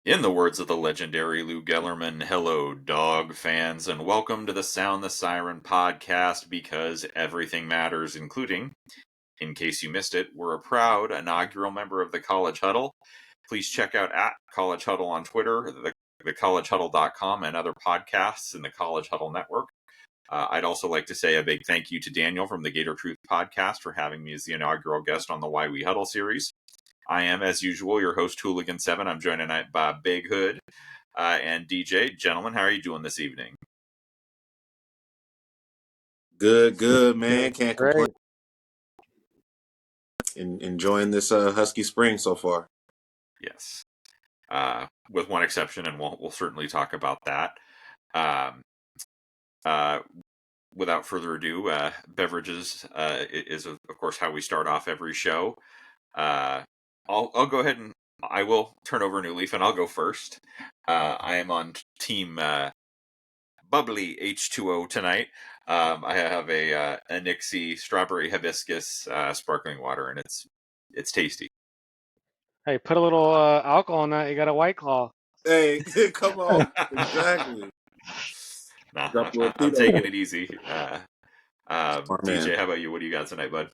In the words of the legendary Lou Gellerman, hello, dog fans, and welcome to the Sound the Siren podcast because everything matters, including, in case you missed it, we're a proud inaugural member of the College Huddle. Please check out at College Huddle on Twitter, thecollegehuddle.com, and other podcasts in the College Huddle network. I'd also like to say a big thank you to Daniel from the Gator Truth podcast for having me as the inaugural guest on the Why We Huddle series. I am, as usual, your host, Hooligan7. I'm joined tonight by Big Hood and DJ. Gentlemen, how are you doing this evening? Good, man. Can't complain. Great. Enjoying this husky spring so far. Yes. With one exception, and we'll certainly talk about that. Without further ado, beverages is, of course, how we start off every show. I'll go ahead and I will turn over a new leaf, and I'll go first. I am on team bubbly H2O tonight. I have a Nixie strawberry hibiscus sparkling water, and it's tasty. Hey, put a little alcohol in that. You got a White Claw. Hey, come on. Exactly. Nah, I'm taking it easy. Smart DJ, man. how about you? What do you got tonight, bud?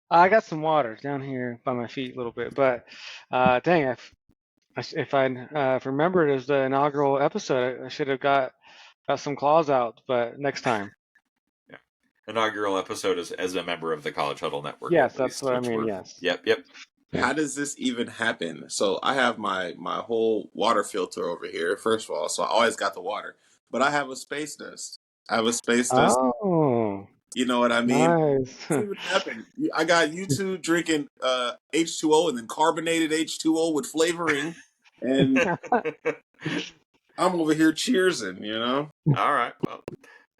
I got some water down here by my feet a little bit, but dang, if I remembered it as the inaugural episode, I should have got some claws out, but next time. Yeah. Inaugural episode as a member of the College Huddle Network. Yes, at that's least, what I which mean. we're- Yes. Yep. How does this even happen? So I have my whole water filter over here, first of all, so I always got the water. But I have a space dust. Oh, You know what I mean? nice. What's even happened? I got you two drinking H2O and then carbonated H2O with flavoring, and I'm over here cheersing, you know? All right. Well,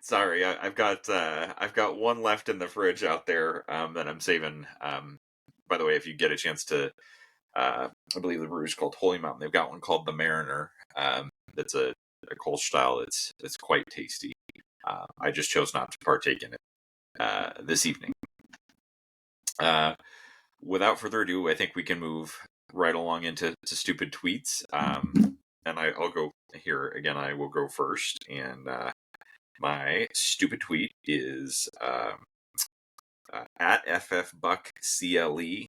sorry, I've got one left in the fridge out there that I'm saving. By the way, if you get a chance to, I believe the brewer's called Holy Mountain. They've got one called the Mariner. That's a Kolsch style. It's quite tasty. I just chose not to partake in it this evening. Without further ado, I think we can move right along into stupid tweets. And I'll go here again. I will go first, and my stupid tweet is at FFBuckCLE,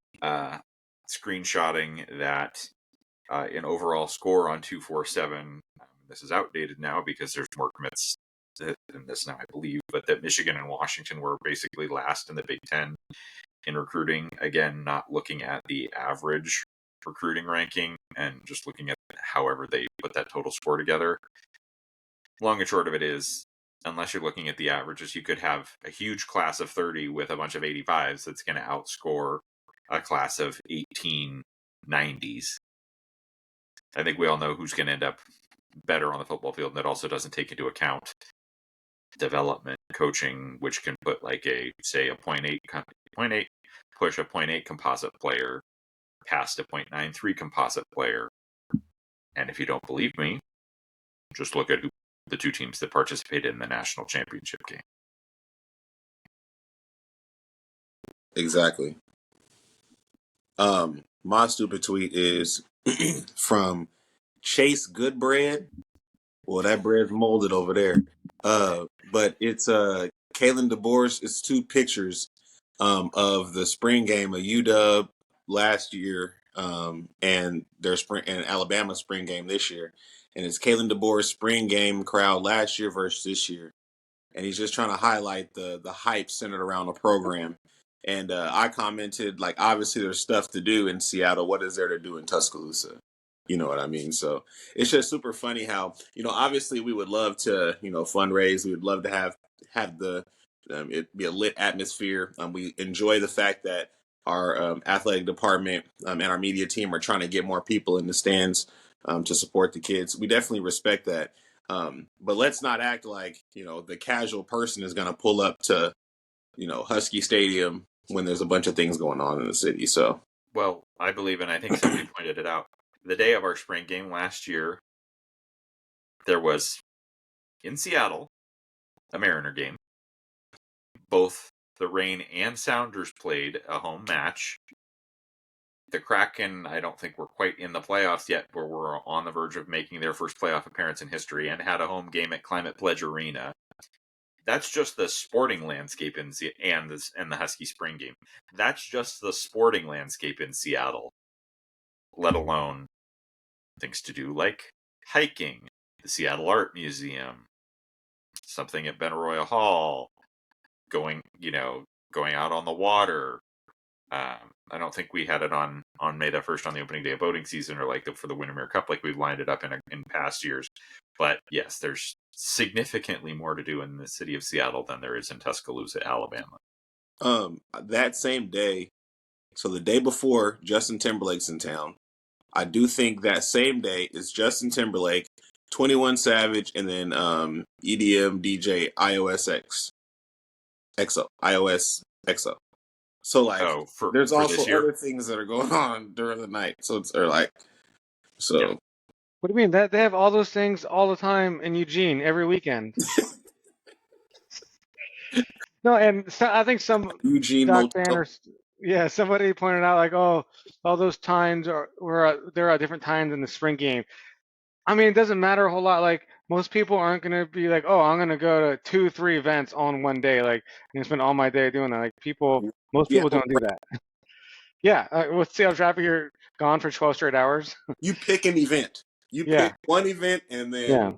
screenshotting that in overall score on 247. This is outdated now because there's more commits than this now, I believe, but that Michigan and Washington were basically last in the Big Ten in recruiting. Again, not looking at the average recruiting ranking and just looking at however they put that total score together. Long and short of it is, unless you're looking at the averages, you could have a huge class of 30 with a bunch of 85s that's going to outscore a class of 1890s. I think we all know who's going to end up better on the football field, and that also doesn't take into account development coaching, which can put like a 0.8 push a 0.8 composite player past a 0.93 composite player. And if you don't believe me, just look at the two teams that participated in the national championship game. Exactly. My stupid tweet is from Chase Goodbread. Well, that bread's molded over there. But it's Kalen DeBoer's. It's two pictures of the spring game of UW last year and their spring and Alabama spring game this year. And it's Kalen DeBoer's spring game crowd last year versus this year. And he's just trying to highlight the hype centered around the program. And I commented, like, obviously there's stuff to do in Seattle. What is there to do in Tuscaloosa? You know what I mean? So it's just super funny how, obviously we would love to, fundraise. We would love to have the it be a lit atmosphere. We enjoy the fact that our athletic department and our media team are trying to get more people in the stands to support the kids. We definitely respect that. But let's not act like, the casual person is going to pull up to, Husky Stadium when there's a bunch of things going on in the city. So, well, I believe, and I think somebody pointed it out, the day of our spring game last year, there was in Seattle a Mariner game. Both the Reign and Sounders played a home match. The Kraken, I don't think we're quite in the playoffs yet, where we're on the verge of making their first playoff appearance in history and had a home game at Climate Pledge Arena. That's just the sporting landscape and the Husky spring game. That's just the sporting landscape in Seattle, let alone things to do like hiking, the Seattle Art Museum, something at Benaroya Hall, going out on the water. I don't think we had it on May the 1st on the opening day of boating season, or like for the Windermere Cup, like we've lined it up in past years. But yes, there's significantly more to do in the city of Seattle than there is in Tuscaloosa, Alabama. That same day, so the day before Justin Timberlake's in town, I do think that same day is Justin Timberlake, 21 Savage, and then EDM DJ iOS XO. So like, there's for also this year? other things that are going on during the night. So it's Yeah. What do you mean? That they have all those things all the time in Eugene every weekend. No, and so, I think some Eugene Doc fan Motel. or somebody pointed out like, oh, all those times there are different times in the spring game. I mean, it doesn't matter a whole lot. Like most people aren't gonna be like, oh, I'm gonna go to 2, 3 events on one day. Like I'm gonna spend all my day doing that. Like most Yeah, people don't do that. Yeah, with Seattle traffic, you're gone for 12 straight hours. you pick an event. You Yeah, pick one event, and then yeah. I'm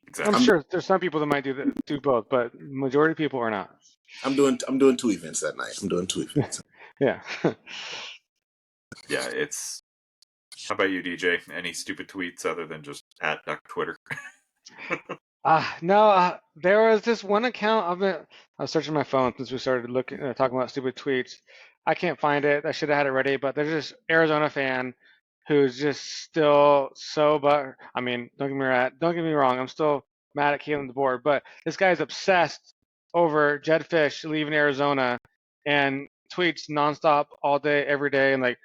Exactly. sure there's some people that might do both, but majority of people are not. I'm doing 2 events that night. I'm doing 2 events. Yeah. Yeah, it's. How about you, DJ? Any stupid tweets other than just at Duck Twitter? No, there was this one account. I was searching my phone since we started talking about stupid tweets. I can't find it. I should have had it ready, but there's this Arizona fan who's just still so I mean, don't get me wrong. I'm still mad at Kalen DeBoer, but this guy's obsessed over Jed Fisch leaving Arizona and tweets nonstop all day, every day, and like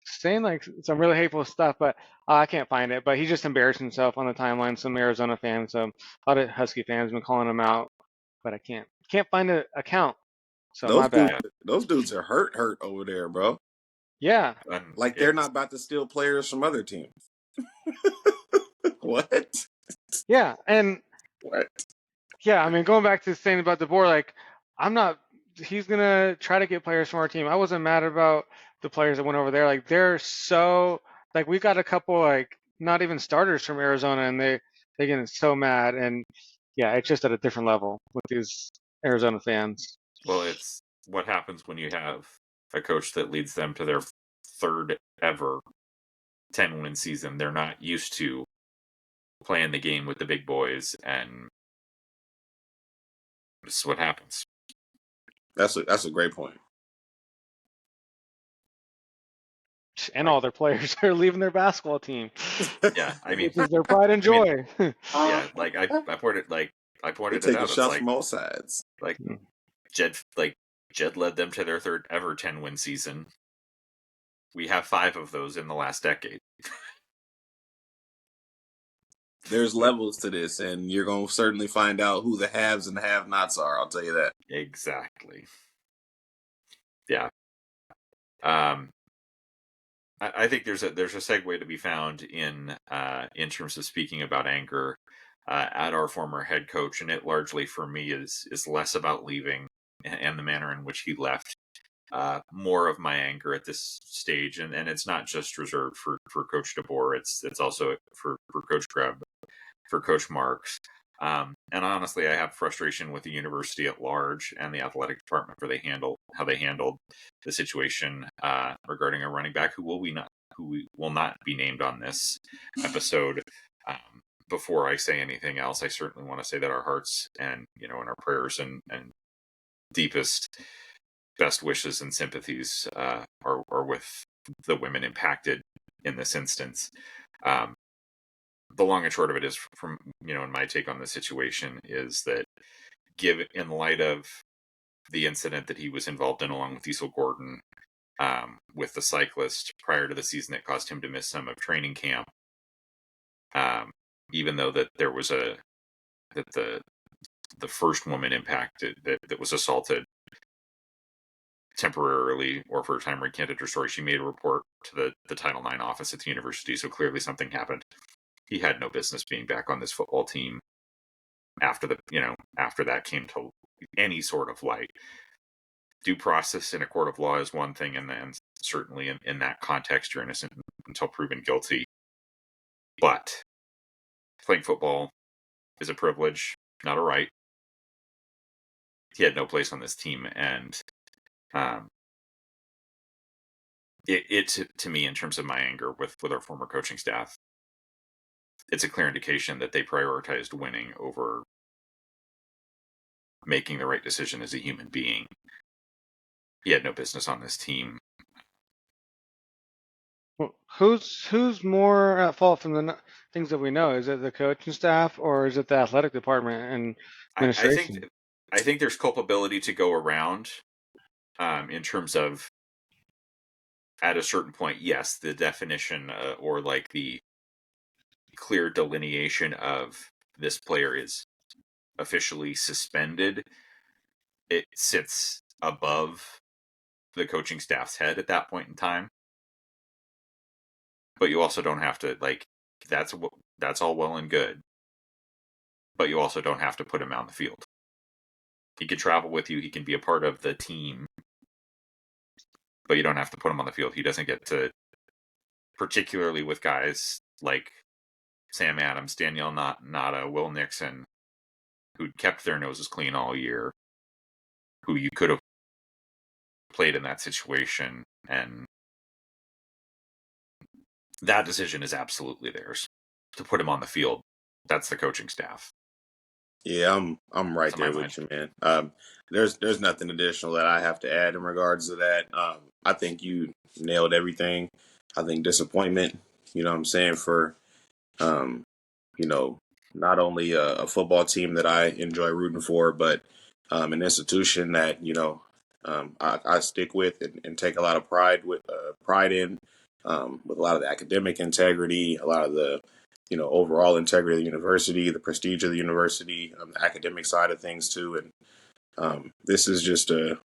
saying like some really hateful stuff, but I can't find it. But he just embarrassed himself on the timeline. Some Arizona fans, so a lot of Husky fans have been calling him out, but I can't find an account. So my Those dudes, bad. those dudes are hurt over there, bro. Yeah, Like they're not about to steal players from other teams. What? yeah, and What? yeah. I mean, going back to the thing about DeBoer, like I'm not. He's gonna try to get players from our team. I wasn't mad about the players that went over there. Like they're so like we got a couple like not even starters from Arizona, and they getting so mad. And yeah, it's just at a different level with these Arizona fans. Well, it's what happens when you have a coach that leads them to their third ever 10-win season. They're not used to playing the game with the big boys, and this is what happens. That's a great point. And all their players are leaving their basketball team. Yeah, I mean, which is their pride and joy. yeah, like I pointed They're it taking out. It's shots like from all sides. Jed led them to their third ever 10-win season. We have 5 of those in the last decade. There's levels to this, and you're going to certainly find out who the haves and the have-nots are. I'll tell you that. Exactly. Yeah. I think there's a segue to be found in terms of speaking about anger at our former head coach, and it largely for me is less about leaving and the manner in which he left. More of my anger at this stage, and it's not just reserved for Coach DeBoer. It's also for Coach Greb, for Coach Marks. And honestly, I have frustration with the university at large and the athletic department for how they handled the situation regarding a running back who will not be named on this episode. Before I say anything else, I certainly want to say that our hearts and and our prayers and deepest, best wishes and sympathies are with the women impacted in this instance. The long and short of it is, from in my take on the situation, is that in light of the incident that he was involved in along with Diesel Gordon with the cyclist prior to the season that caused him to miss some of training camp, even though that there was the first woman impacted that was assaulted temporarily or for a time recanted her story. She made a report to the Title IX office at the university, so clearly something happened. He had no business being back on this football team after that came to any sort of light. Due process in a court of law is one thing, and then certainly in that context, you're innocent until proven guilty. But playing football is a privilege, not a right. He had no place on this team, and to me, in terms of my anger with our former coaching staff, it's a clear indication that they prioritized winning over making the right decision as a human being. He had no business on this team. Well, who's more at fault from the things that we know? Is it the coaching staff or is it the athletic department and I think administration? there's culpability to go around, in terms of, at a certain point, yes, the definition or like the clear delineation of this player is officially suspended. It sits above the coaching staff's head at that point in time. But you also don't have to, like, that's all well and good. But you also don't have to put him out in the field. He can travel with you. He can be a part of the team. But you don't have to put him on the field. He doesn't get to, particularly with guys like Sam Adams, Danielle Nada, Will Nixon, who kept their noses clean all year, who you could have played in that situation, and that decision is absolutely theirs to put him on the field. That's the coaching staff. Yeah, I'm right To my there mind. with you, man. There's nothing additional that I have to add in regards to that. I think you nailed everything. I think disappointment, you know what I'm saying, for um, you know, not only a football team that I enjoy rooting for, but an institution that I stick with and take a lot of pride in, with a lot of the academic integrity, a lot of the overall integrity of the university, the prestige of the university, the academic side of things too, and this is just an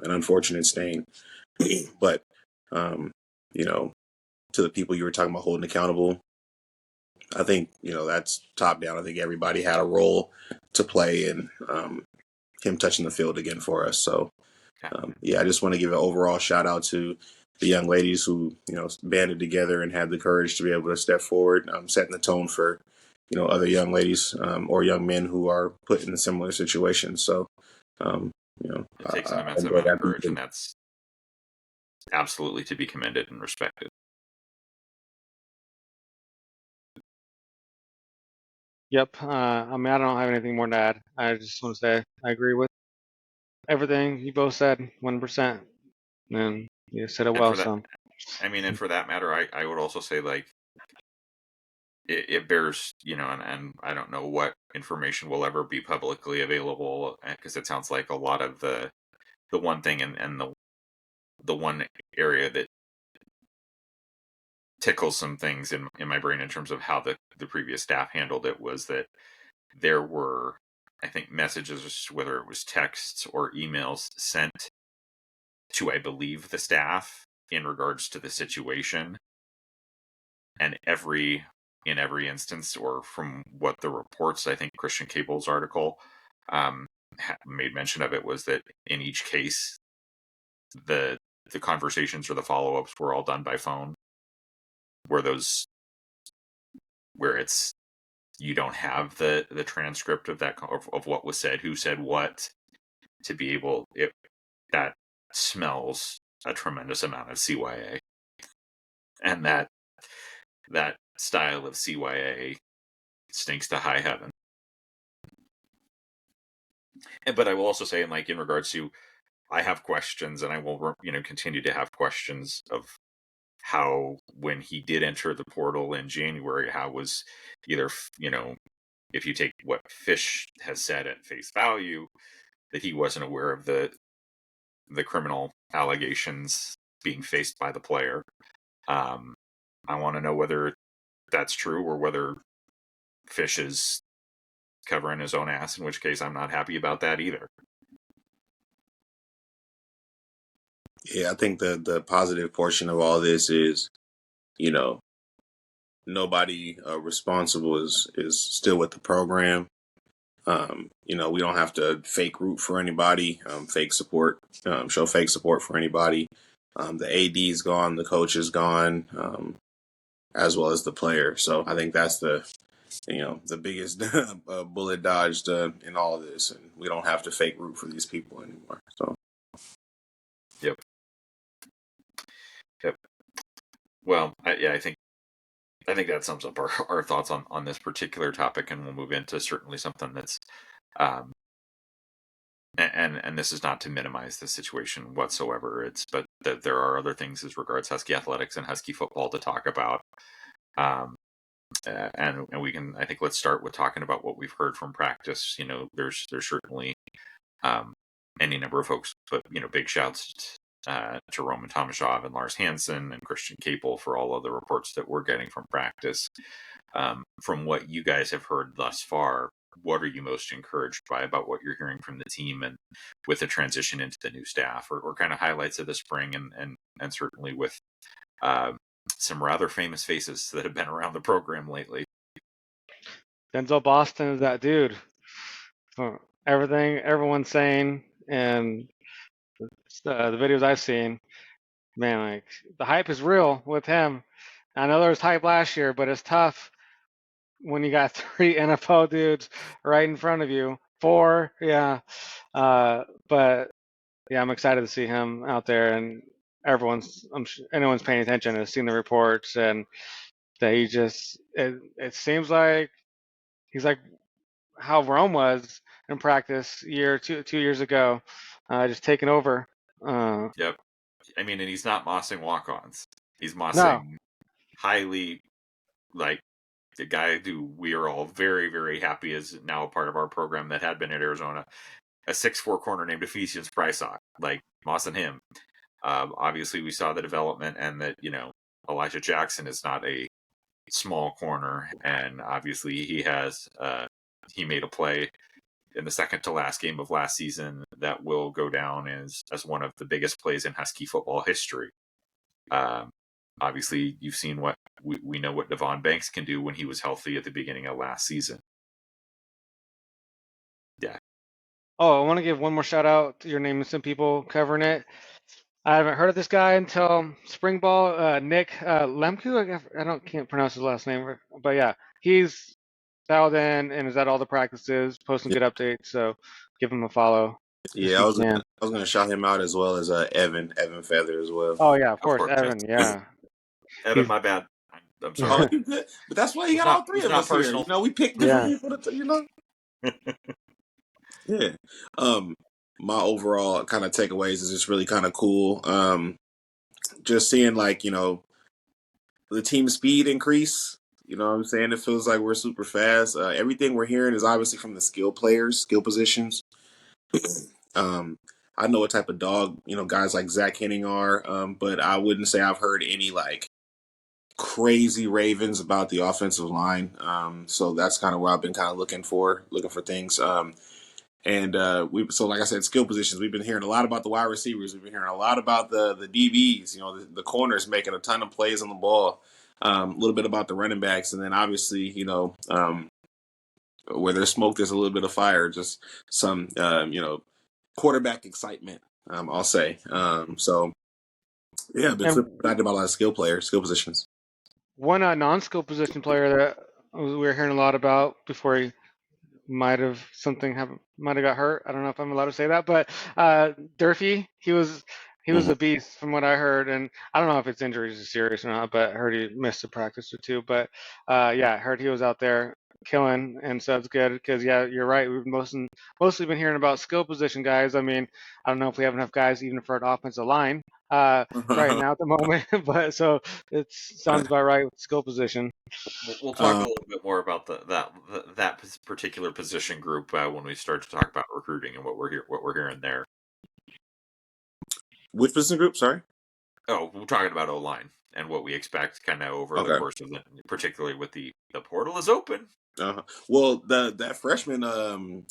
unfortunate stain, but um, you know to the people you were talking about holding accountable. I think that's top down. I think everybody had a role to play in him touching the field again for us. So I just want to give an overall shout out to the young ladies who banded together and had the courage to be able to step forward, setting the tone for other young ladies or young men who are put in similar situations. So It takes an I immense enjoy amount of that courage, deeply. and that's absolutely to be commended and respected. Yep. I mean, I don't have anything more to add. I just want to say I agree with everything you both said, 1%. And you said it And well. for that, So and for that matter, I would also say, like, it bears, and I don't know what information will ever be publicly available, because it sounds like a lot of the one thing and the one area that tickles some things in my brain in terms of how the previous staff handled it was that there were, I think, messages, whether it was texts or emails, sent to, I believe, the staff in regards to the situation. And in every instance, or from what the reports, I think Christian Cable's article made mention of it, was that in each case, the conversations or the follow-ups were all done by phone, where it's, you don't have the transcript of that, of what was said, who said what, to be able, that smells a tremendous amount of CYA, and that style of CYA stinks to high heaven. But I will also say, in regards to, I have questions, and I will continue to have questions of how, when he did enter the portal in January, how was either, if you take what Fisch has said at face value, that he wasn't aware of the criminal allegations being faced by the player. I want to know whether that's true, or whether Fisch is covering his own ass, in which case I'm not happy about that either. Yeah, I think the positive portion of all this is, you know, nobody responsible is still with the program. We don't have to fake root for anybody, fake support, show fake support for anybody. The AD's gone, the coach is gone, as well as the player. So I think that's the biggest bullet dodged in all of this, and we don't have to fake root for these people anymore. So. Yep. Yep. Well, I think that sums up our thoughts on this particular topic, and we'll move into certainly something that's um, and this is not to minimize the situation whatsoever. But that there are other things as regards Husky athletics and Husky football to talk about. And we can, I think, let's start with talking about what we've heard from practice. There's certainly any number of folks, but big shouts to Roman Tomashov and Lars Hansen and Christian Capel for all of the reports that we're getting from practice. From what you guys have heard thus far, what are you most encouraged by about what you're hearing from the team, and with the transition into the new staff, or kind of highlights of the spring, and certainly with some rather famous faces that have been around the program lately? Denzel Boston is that dude. Everything everyone's saying, and the videos I've seen, man, like the hype is real with him. I know there was hype last year, but it's tough when you got 3 NFL dudes right in front of you. 4, yeah. But yeah, I'm excited to see him out there, and anyone's paying attention has seen the reports, and that it seems like he's like how Rome was in practice 2 years ago, just taking over. Yep. I mean, and he's not mossing walk-ons. He's No, mossing highly, like, the guy who we are all very, very happy is now a part of our program that had been at Arizona, a 6'4" corner named Ephesians Prysock, like mossing him. Obviously, we saw the development, and that Elijah Jackson is not a small corner, and obviously he made a play in the second to last game of last season that will go down as one of the biggest plays in Husky football history. Obviously, you've seen what we know what Devon Banks can do when he was healthy at the beginning of last season. Yeah. Oh, I want to give one more shout out to your name and some people covering it. I haven't heard of this guy until spring ball. Nick Lemke, can't pronounce his last name, but yeah, he's dialed in and is at all the practices, posting good updates. So give him a follow if Yeah, you can. I was gonna shout him out as well as Evan Feather as well. Oh yeah, of Of course, course, yes. Evan. Yeah, Evan, my bad. I'm Oh, sorry. you good? But that's why It you was got all not. It three was of not us here. personal. We picked yeah. different people Yeah. My overall kind of takeaways is just really kind of cool. Just seeing the team speed increase. You know what I'm saying? It feels like we're super fast. Everything we're hearing is obviously from the skill players, skill positions. I know what type of dog, guys like Zach Henning are, but I wouldn't say I've heard any crazy ravens about the offensive line. So that's kind of where I've been kind of looking for things. Like I said, skill positions. We've been hearing a lot about the wide receivers. We've been hearing a lot about the DBs. The corners making a ton of plays on the ball. A little bit about the running backs, and then obviously, where there's smoke, there's a little bit of fire. Just some, quarterback excitement. I'll say. So yeah, I've been super And excited about a lot of skill positions. one non-skill position player that we were hearing a lot about before he might have got hurt. I don't know if I'm allowed to say that, but Durfee, he was Mhm. a beast from what I heard, and I don't know if his injuries are serious or not, but I heard he missed a practice or two. But yeah, I heard he was out there killing, and so it's good because yeah, you're right. We've mostly been hearing about skill position guys. I mean, I don't know if we have enough guys even for an offensive line right now at the moment, but so it sounds about right with skill position. We'll talk a uh, little bit more about that particular position group when we start to talk about recruiting and what we're hearing there. which position group? Sorry. Oh, we're talking about O-line and what we expect kind of over the Okay. course of particularly with the portal is open. Well, that freshman Michael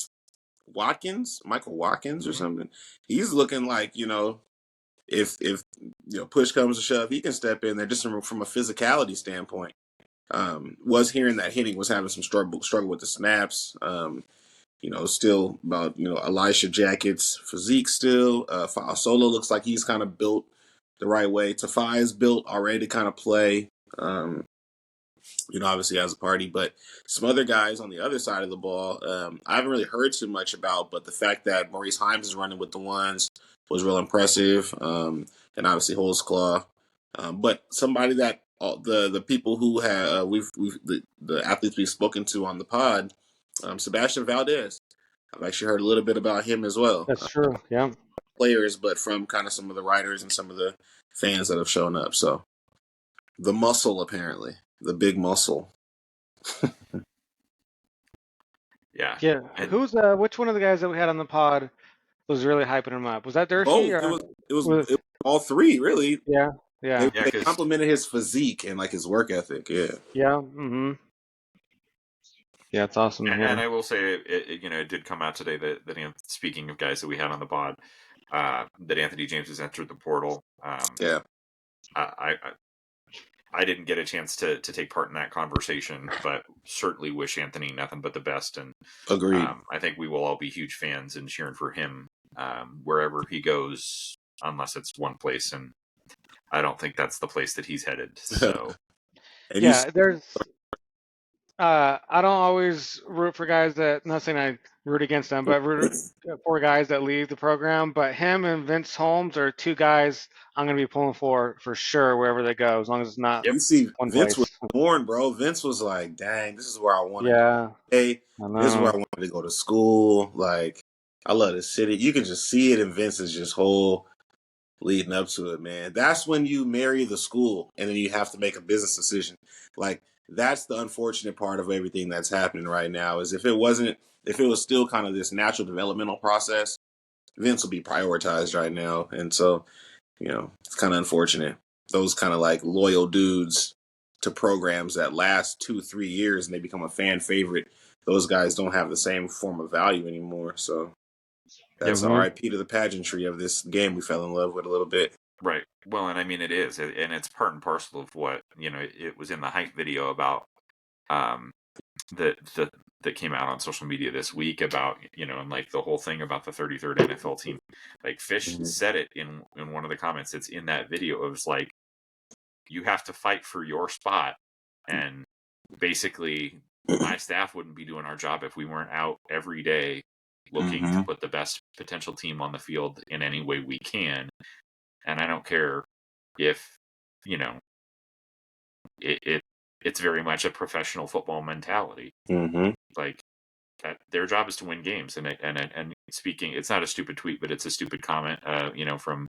Watkins or Mm-hmm. something, he's looking like if push comes to shove, he can step in there just from a physicality standpoint. Was hearing that Henning was having some struggle with the snaps. Still about Elisha Jackett's physique still. Solo looks like he's kind of built the right way. Tafai is built already to kind of play. Obviously as a party, but some other guys on the other side of the ball, I haven't really heard too much about, but the fact that Maurice Himes is running with the ones was real impressive. And obviously Holzclaw. But somebody that the people who have the athletes we've spoken to on the pod, Sebastian Valdez. I've actually heard a little bit about him as well. That's true. Yeah. Players, but from kind of some of the writers and some of the fans that have shown up. So the muscle, apparently, the big muscle. Yeah. Yeah. And Which one of the guys that we had on the pod was really hyping him up? Was that Dershey? Oh, it was all three, really. Yeah. Yeah. They complimented his physique and like his work ethic. Yeah. Yeah. Mm-hmm. Yeah, it's awesome. And I will say, it did come out today that speaking of guys that we had on the pod, that Anthony James has entered the portal. Yeah. I didn't get a chance to take part in that conversation, but certainly wish Anthony nothing but the best. And agreed. I think we will all be huge fans and cheering for him wherever he goes, unless it's one place, and I don't think that's the place that he's headed. So yeah, there's. I don't always root for guys that. Not saying I root against them, but root for guys that leave the program. But him and Vince Holmes are two guys I'm going to be pulling for sure wherever they go, as long as it's not. You see, one Vince place. was born, bro. Vince was like, "Dang, this is where I want to go. Hey, this is where I wanted to go to school. Like, I love the city. You can just see it in Vince's just whole leading up to it, man. That's when you marry the school, and then you have to make a business decision. Like, that's the unfortunate part of everything that's happening right now. Is if it was still kind of this natural developmental process, Vince will be prioritized right now, and so it's kind of unfortunate. Those kind of like loyal dudes to programs that last 2-3 years and they become a fan favorite. Those guys don't have the same form of value anymore. So that's RIP to the pageantry of this game we fell in love with a little bit. Right. Well, and I mean, it is, and it's part and parcel of what, it was in the hype video about, that came out on social media this week about, and like the whole thing about the 33rd NFL team. Like Fisch said it in one of the comments that's in that video. It was like, you have to fight for your spot. And basically my staff wouldn't be doing our job if we weren't out every day looking to put the best potential team on the field in any way we can. And I don't care if, it's very much a professional football mentality. Like, their job is to win games. And speaking, it's not a stupid tweet, but it's a stupid comment, from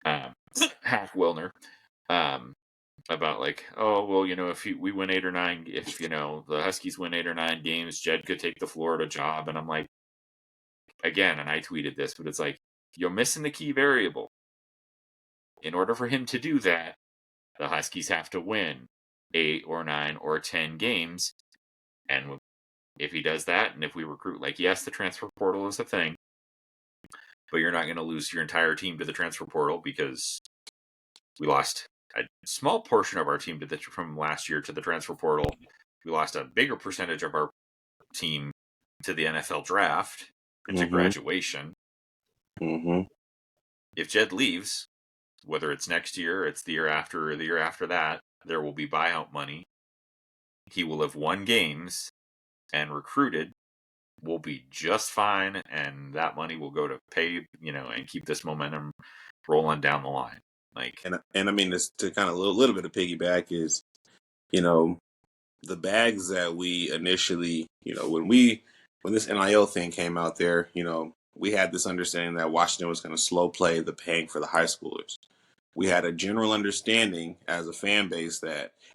Hack Wilner, about like, oh, well, if we win 8 or 9, if, the Huskies win 8 or 9 games, Jed could take the Florida job. And I'm like, again, and I tweeted this, but it's like, you're missing the key variable. In order for him to do that, the Huskies have to win 8 or 9 or 10 games. And if he does that, and if we recruit, like, yes, the transfer portal is a thing, but you're not going to lose your entire team to the transfer portal, because we lost a small portion of our team from last year to the transfer portal. We lost a bigger percentage of our team to the NFL draft and to graduation. If Jed leaves, whether it's next year, it's the year after, or the year after that, there will be buyout money. He will have won games and recruited, will be just fine, and that money will go to pay, and keep this momentum rolling down the line. Like, and I mean, this to kind of a little bit of piggyback is, the bags that we initially, when this NIL thing came out there, we had this understanding that Washington was going to slow play the paying for the high schoolers. We had a general understanding as a fan base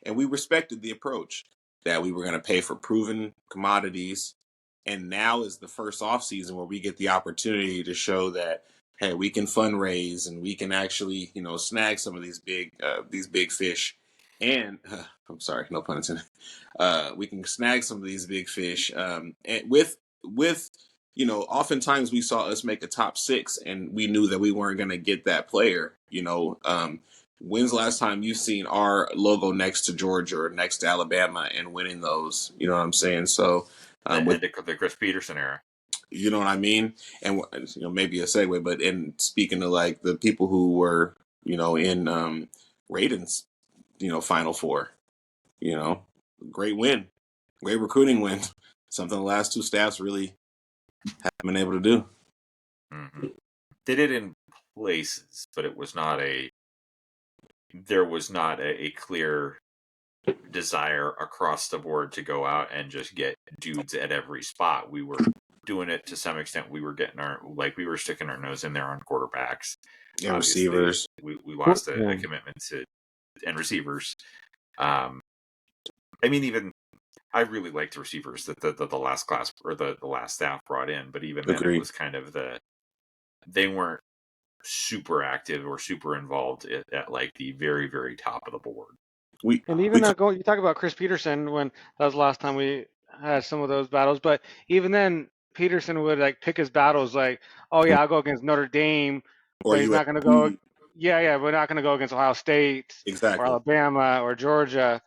and we respected the approach that we were going to pay for proven commodities. And now is the first off season where we get the opportunity to show that, hey, we can fundraise and we can actually, snag some of these big fish. And I'm sorry, no pun intended. We can snag some of these big fish, and with oftentimes we saw us make a top 6 and we knew that we weren't going to get that player. When's the last time you've seen our logo next to Georgia or next to Alabama and winning those? You know what I'm saying? So with the Chris Peterson era. you know what I mean? And maybe a segue, but in speaking of like the people who were, in Raiden's, Final Four, great win, great recruiting win. Something the last 2 staffs really haven't been able to do. Mm-hmm. Did it in places, but it was not there was not a clear desire across the board to go out and just get dudes at every spot. We were doing it to some extent. We were getting we were sticking our nose in there on quarterbacks and receivers. We lost a commitment to and receivers. I mean, even I really liked the receivers that the last class or the last staff brought in, but even then it was kind of they weren't super active or super involved at like the very, very top of the board. You talk about Chris Peterson when that was the last time we had some of those battles, but even then Peterson would like pick his battles like, oh yeah, I'll go against Notre Dame, but he's not going to go. Yeah, we're not going to go against Ohio State or Alabama or Georgia,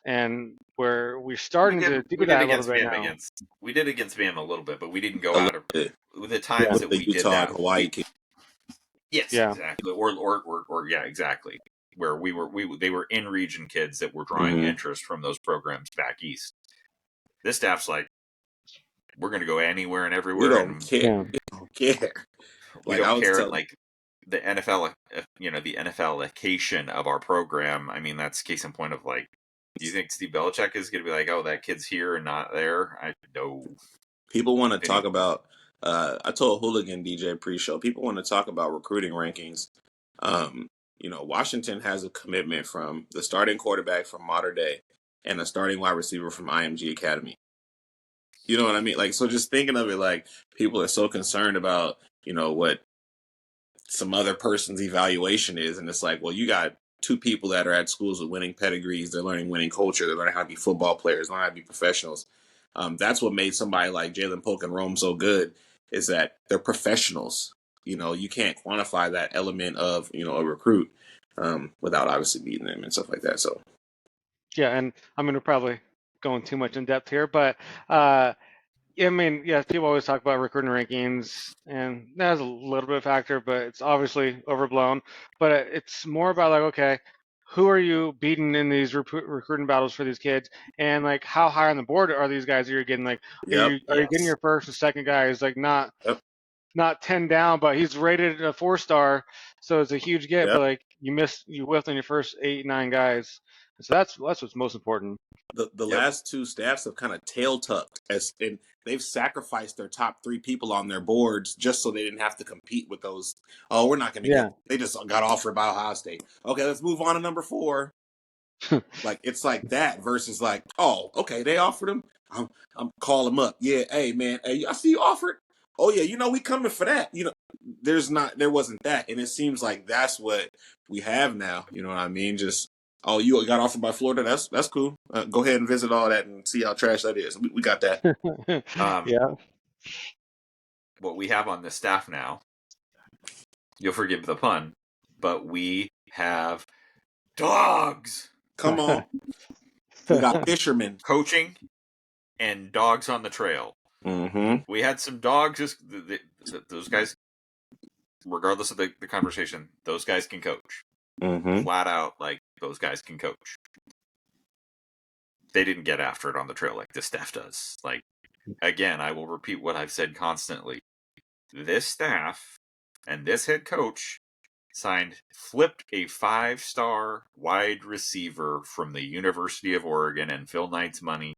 and where we're starting to do that a little bit now. We did against Bama a little bit, but we didn't go out of the times that we did that. Hawaii. Yes, exactly. Or yeah, exactly. Where they were in region kids that were drawing interest from those programs back east. This staff's like, we're going to go anywhere and everywhere. We don't care. We don't care. We don't care. Like the NFL, the NFLification of our program. I mean, that's case in point of like, do you think Steve Belichick is going to be like, oh, that kid's here and not there? I know. People want to talk about. I told Hooligan DJ pre-show. People want to talk about recruiting rankings. Washington has a commitment from the starting quarterback from Mater Dei and the starting wide receiver from IMG Academy. You know what I mean? Like, so just thinking of it, like people are so concerned about, what some other person's evaluation is. And it's like, well, you got 2 people that are at schools with winning pedigrees. They're learning winning culture. They're learning how to be football players, learning how to be professionals. That's what made somebody like Jalen Polk and Rome so good, is that they're professionals. You can't quantify that element of, a recruit without obviously beating them and stuff like that. So, yeah, and I mean, we're probably going too much in depth here, but people always talk about recruiting rankings, and that's a little bit of a factor, but it's obviously overblown. But it's more about like, okay, who are you beating in these recruiting battles for these kids, and like how high on the board are these guys that you're getting? Like, are you getting your first and second guy is like not 10 down, but he's rated a 4-star, so it's a huge get. But like you whiffed on your first 8, 9 guys, so that's what's most important. The last 2 staffs have kind of tail tucked and they've sacrificed their top 3 people on their boards just so they didn't have to compete with those. Oh, we're not going to get. They just got offered by Ohio State. Okay, let's move on to number 4. Like it's like that versus like, oh, okay, they offered him. I'm call them up. Yeah, hey man, hey, I see you offered. Oh yeah, we coming for that. There wasn't that, and it seems like that's what we have now. You know what I mean? Just you got offered by Florida. That's cool. Go ahead and visit all that and see how trash that is. We got that. What we have on this staff now, you'll forgive the pun, but we have dogs. Come on. We got fishermen coaching and dogs on the trail. Mm-hmm. We had some dogs. Those guys, regardless of the conversation, those guys can coach. Mm-hmm. Flat out, like those guys can coach. They didn't get after it on the trail like this staff does. Like, again, I will repeat what I've said constantly. This staff and this head coach flipped a 5-star wide receiver from the University of Oregon and Phil Knight's money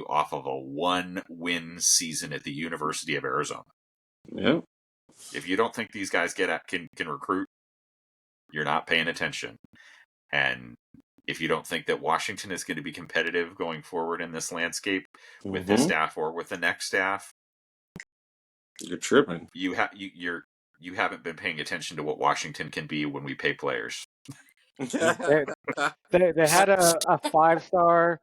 off of a 1-win season at the University of Arizona. Yeah. If you don't think these guys can recruit, you're not paying attention. And if you don't think that Washington is going to be competitive going forward in this landscape with this staff or with the next staff, you're tripping. You haven't been paying attention to what Washington can be when we pay players. They had a 5-star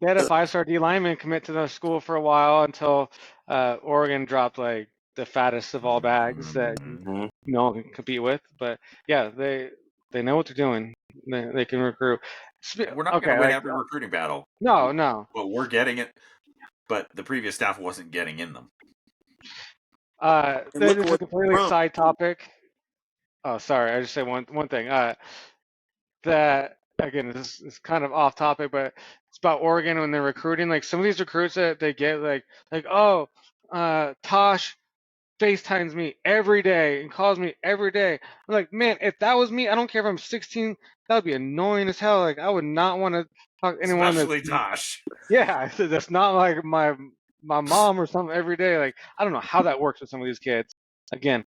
they had a 5-star D lineman commit to the school for a while until Oregon dropped like the fattest of all bags that Mhm. no one can compete with. But yeah, they know what they're doing. They can recruit. And we're not going Okay, to win like every recruiting battle. no. But we're getting it. But the previous staff wasn't getting in them. And look This is where a completely they're from. side topic. Oh, sorry. I just say one thing. That again, this is kind of off topic, but it's about Oregon when they're recruiting. Like some of these recruits that they get, like oh, Tosh FaceTimes me every day and calls me every day. I'm like, man, if that was me, I don't care if I'm 16, that would be annoying as hell. Like I would not want to talk to anyone that's Especially Tosh. yeah, that's not like my mom or something every day. Like I don't know how that works with some of these kids. Again,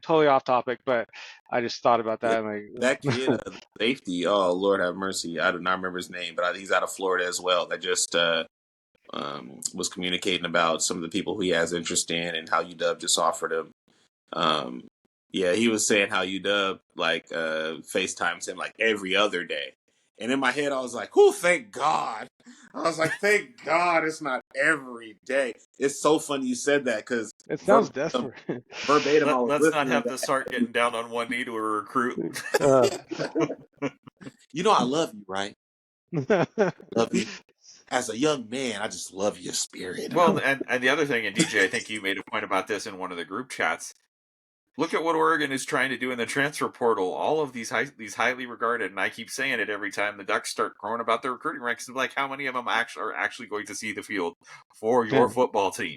totally off topic, but I just thought about Yeah, that. And that like, kid, the safety. Oh Lord, have mercy. I do not remember his name, but he's out of Florida as well. That just was communicating about some of the people who he has interest in and how UW just offered him. Um, yeah, he was saying how UW like FaceTimes him like every other day. And in my head, I was like, "Oh, thank God!" I was like, "Thank God, it's not every day." It's so funny you said that because it sounds verbatim, desperate. verbatim, I was Let's not listening have to the start getting down on one knee to a recruit. uh, you know, I love you, right? Love you. As a young man, I just love your spirit. Well, and the other thing, and DJ, I think you made a point about this in one of the group chats. Look at what Oregon is trying to do in the transfer portal. All of these highly regarded, and I keep saying it every time the Ducks start growing about their recruiting ranks. Like, how many of them are actually going to see the field for your Yeah. football team?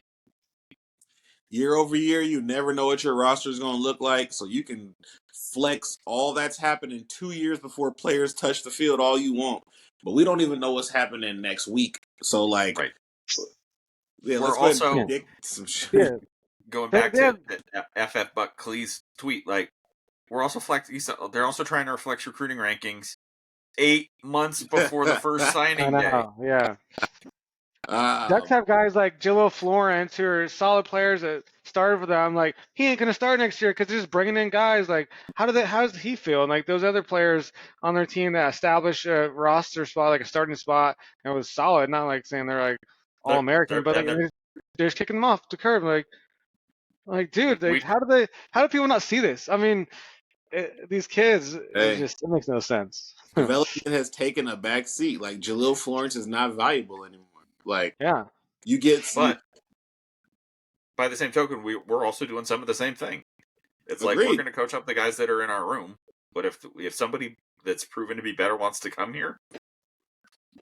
Year over year, you never know what your roster is going to look like, so you can flex all that's happening 2 years before players touch the field all you want. But we don't even know what's happening next week. So, like, Right. yeah, We're let's go ahead and Yeah. also predict some shit. Yeah. going They, back they to have FF Buck Clee's tweet. Like, we're also they're also trying to flex recruiting rankings 8 months before the first I signing day. know, yeah. Ducks um, have guys like Jillo Florence who are solid players that started for them. Like he ain't gonna start next year because they're just bringing in guys. Like how does he feel? And like those other players on their team that established a roster spot, like a starting spot, and was solid. Not like saying they're like all They're, American, they're, but like and they're, they're just kicking them off the curb. Like dude, like we how do people not see this? I mean, these kids, hey, it makes no sense. development has taken a back seat. Like, Jaleel Florence is not valuable anymore. Like, Yeah. you get you but by the same token, we're also doing some of the same thing. It's like we're agreed. going to coach up the guys that are in our room, but if somebody that's proven to be better wants to come here,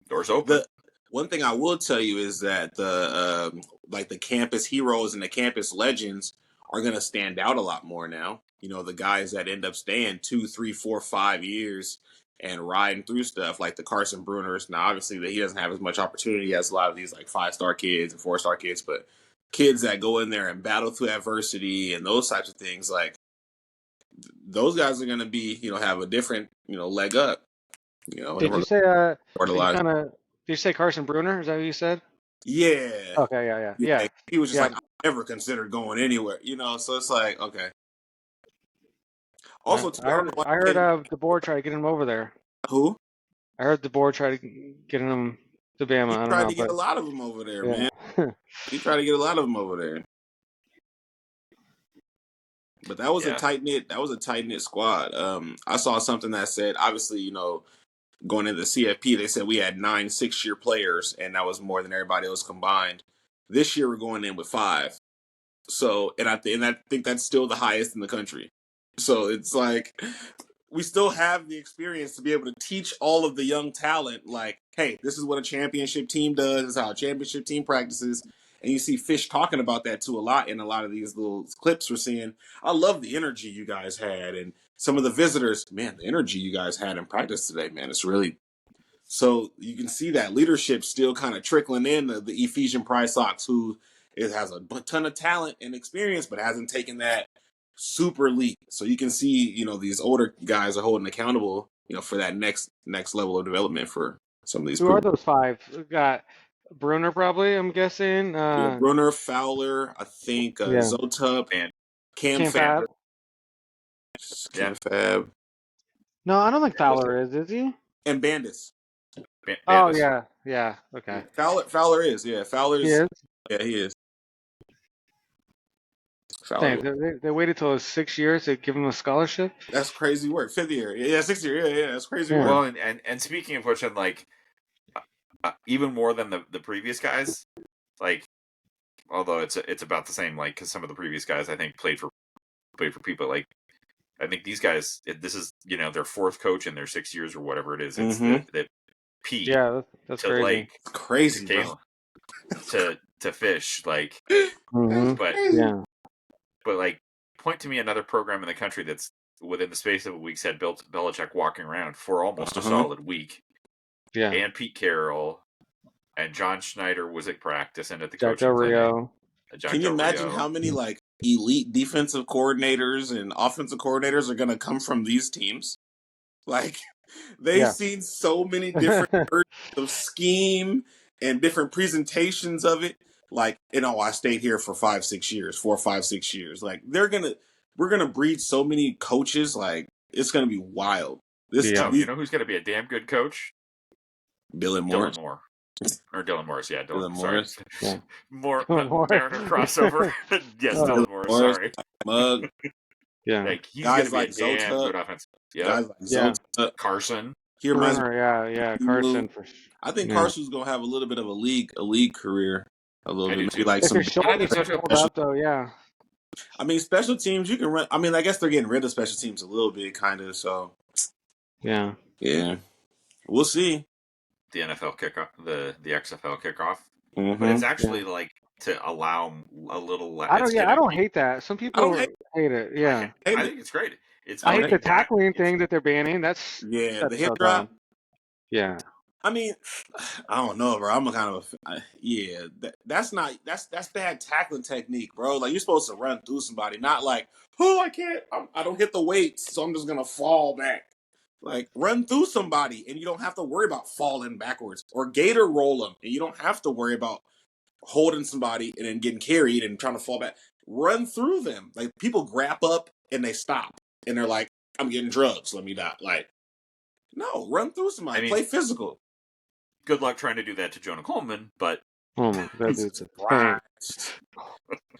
doors open. The one thing I will tell you is that the like the campus heroes and the campus legends are going to stand out a lot more now. You know, the guys that end up staying 2, 3, 4, 5 years and riding through stuff like the Carson Bruners. Now, obviously, that he doesn't have as much opportunity as a lot of these like 5-star kids and 4-star kids, but kids that go in there and battle through adversity and those types of things, like those guys are going to be, have a different, leg up. Did you Whenever say or the did you line. kind of did you say Carson Bruner? Is that what you said? Yeah. Okay, Yeah, he was just yeah. like, I never considered going anywhere, So it's like, okay. I Also, too, I I don't know heard why I heard the board try to get him over there. who I heard the board try to get him to Bama. he I don't tried know, to get but a lot of them over there, yeah. man. He tried to get a lot of them over there, but that was a Yeah, tight knit. That was a tight knit squad. I saw something that said, obviously, going into the CFP, they said we had 9 6-year players, and that was more than everybody else combined. This year, we're going in with 5. So, and I think that's still the highest in the country. So it's like we still have the experience to be able to teach all of the young talent, like, hey, this is what a championship team does. This is how a championship team practices. And you see Fisch talking about that too a lot in a lot of these little clips we're seeing. I love the energy you guys had, and some of the visitors. Man, the energy you guys had in practice today, man, it's really so you can see that leadership still kind of trickling in the Ephesian Price Sox, who it has a ton of talent and experience, but hasn't taken that super leap. So you can see, these older guys are holding accountable, for that next level of development for some of these Who are proven. those five? We got Bruner probably. I'm guessing. Yeah, Brunner, Fowler, I think Yeah. Zotup, and Cam Cam Fab, Fab. yeah, Cam Fab, No, I don't think Fowler is he? and Bandis. Oh Bandis. yeah. Okay. Fowler is. Yeah, He Fowler's. is. Yeah, he is. Dang, Fowler. they waited till his 6 years to give him a scholarship. That's crazy work. 5th year. Yeah, 6th year. Yeah. That's crazy Yeah. work. Well, and speaking of which, and like even more than the previous guys, like although it's about the same, like because some of the previous guys I think played for people. Like I think these guys, this is their fourth coach in their 6 years or whatever it is. It's the Pete Yeah, that's to crazy. Lake It's to crazy, bro. Kayla to Fish, like, That's but crazy. Yeah. like point to me another program in the country that's within the space of a week had built Belichick walking around for almost a solid week, Yeah. and Pete Carroll and John Schneider was at practice and at the Jack Del coaching clinic. Rio. Jack Can you Del imagine Rio. how many like elite defensive coordinators and offensive coordinators are going to come from these teams? Like they've Yeah. seen so many different versions of scheme and different presentations of it. Like, I stayed here for 5-6 years, 4, 5, 6 years. Like we're gonna breed so many coaches. Like it's gonna be wild. This Yeah. You know who's going to be a damn good coach? Billy Dylan Morris. Moore. Or Dylan Morris, yeah. Dylan Sorry. Morris. Yeah. Mariner crossover. Yes, Oh. Dylan Morris, Morris, sorry. Mug. Yeah. Like, he's going Guys to be like a damn Zota. good offense. Yep. Guys like Yeah. Zota. Carson. He reminds me. Yeah. Carson for. I think Yeah. Carson's gonna have a little bit of a league career. A little I do bit, maybe too. like If some. his And I think shoulders so too. hold up, though, yeah. I mean, special teams you can run. I mean, I guess they're getting rid of special teams a little bit, kind of. So Yeah. yeah, we'll see. The NFL kickoff, the XFL kickoff. Mm-hmm. But it's actually like to allow a little. I don't hate that. Some I people don't hate it. Yeah. I think it's great. It's I hate making the tackling thing that they're banning. That's the hip so drop. dumb. Yeah. I mean, I don't know, bro. I'm a kind of that's bad tackling technique, bro. Like you're supposed to run through somebody, not like, oh, I can't. I don't hit the weights, so I'm just gonna fall back. Like run through somebody, and you don't have to worry about falling backwards, or gator roll them, and you don't have to worry about holding somebody and then getting carried and trying to fall back. Run through them. Like people grab up and they stop, and they're like, I'm getting drugs. Let me not. Like, no, run through somebody. I mean, play physical. Good luck trying to do that to Jonah Coleman, but Oh my God, Jesus Christ.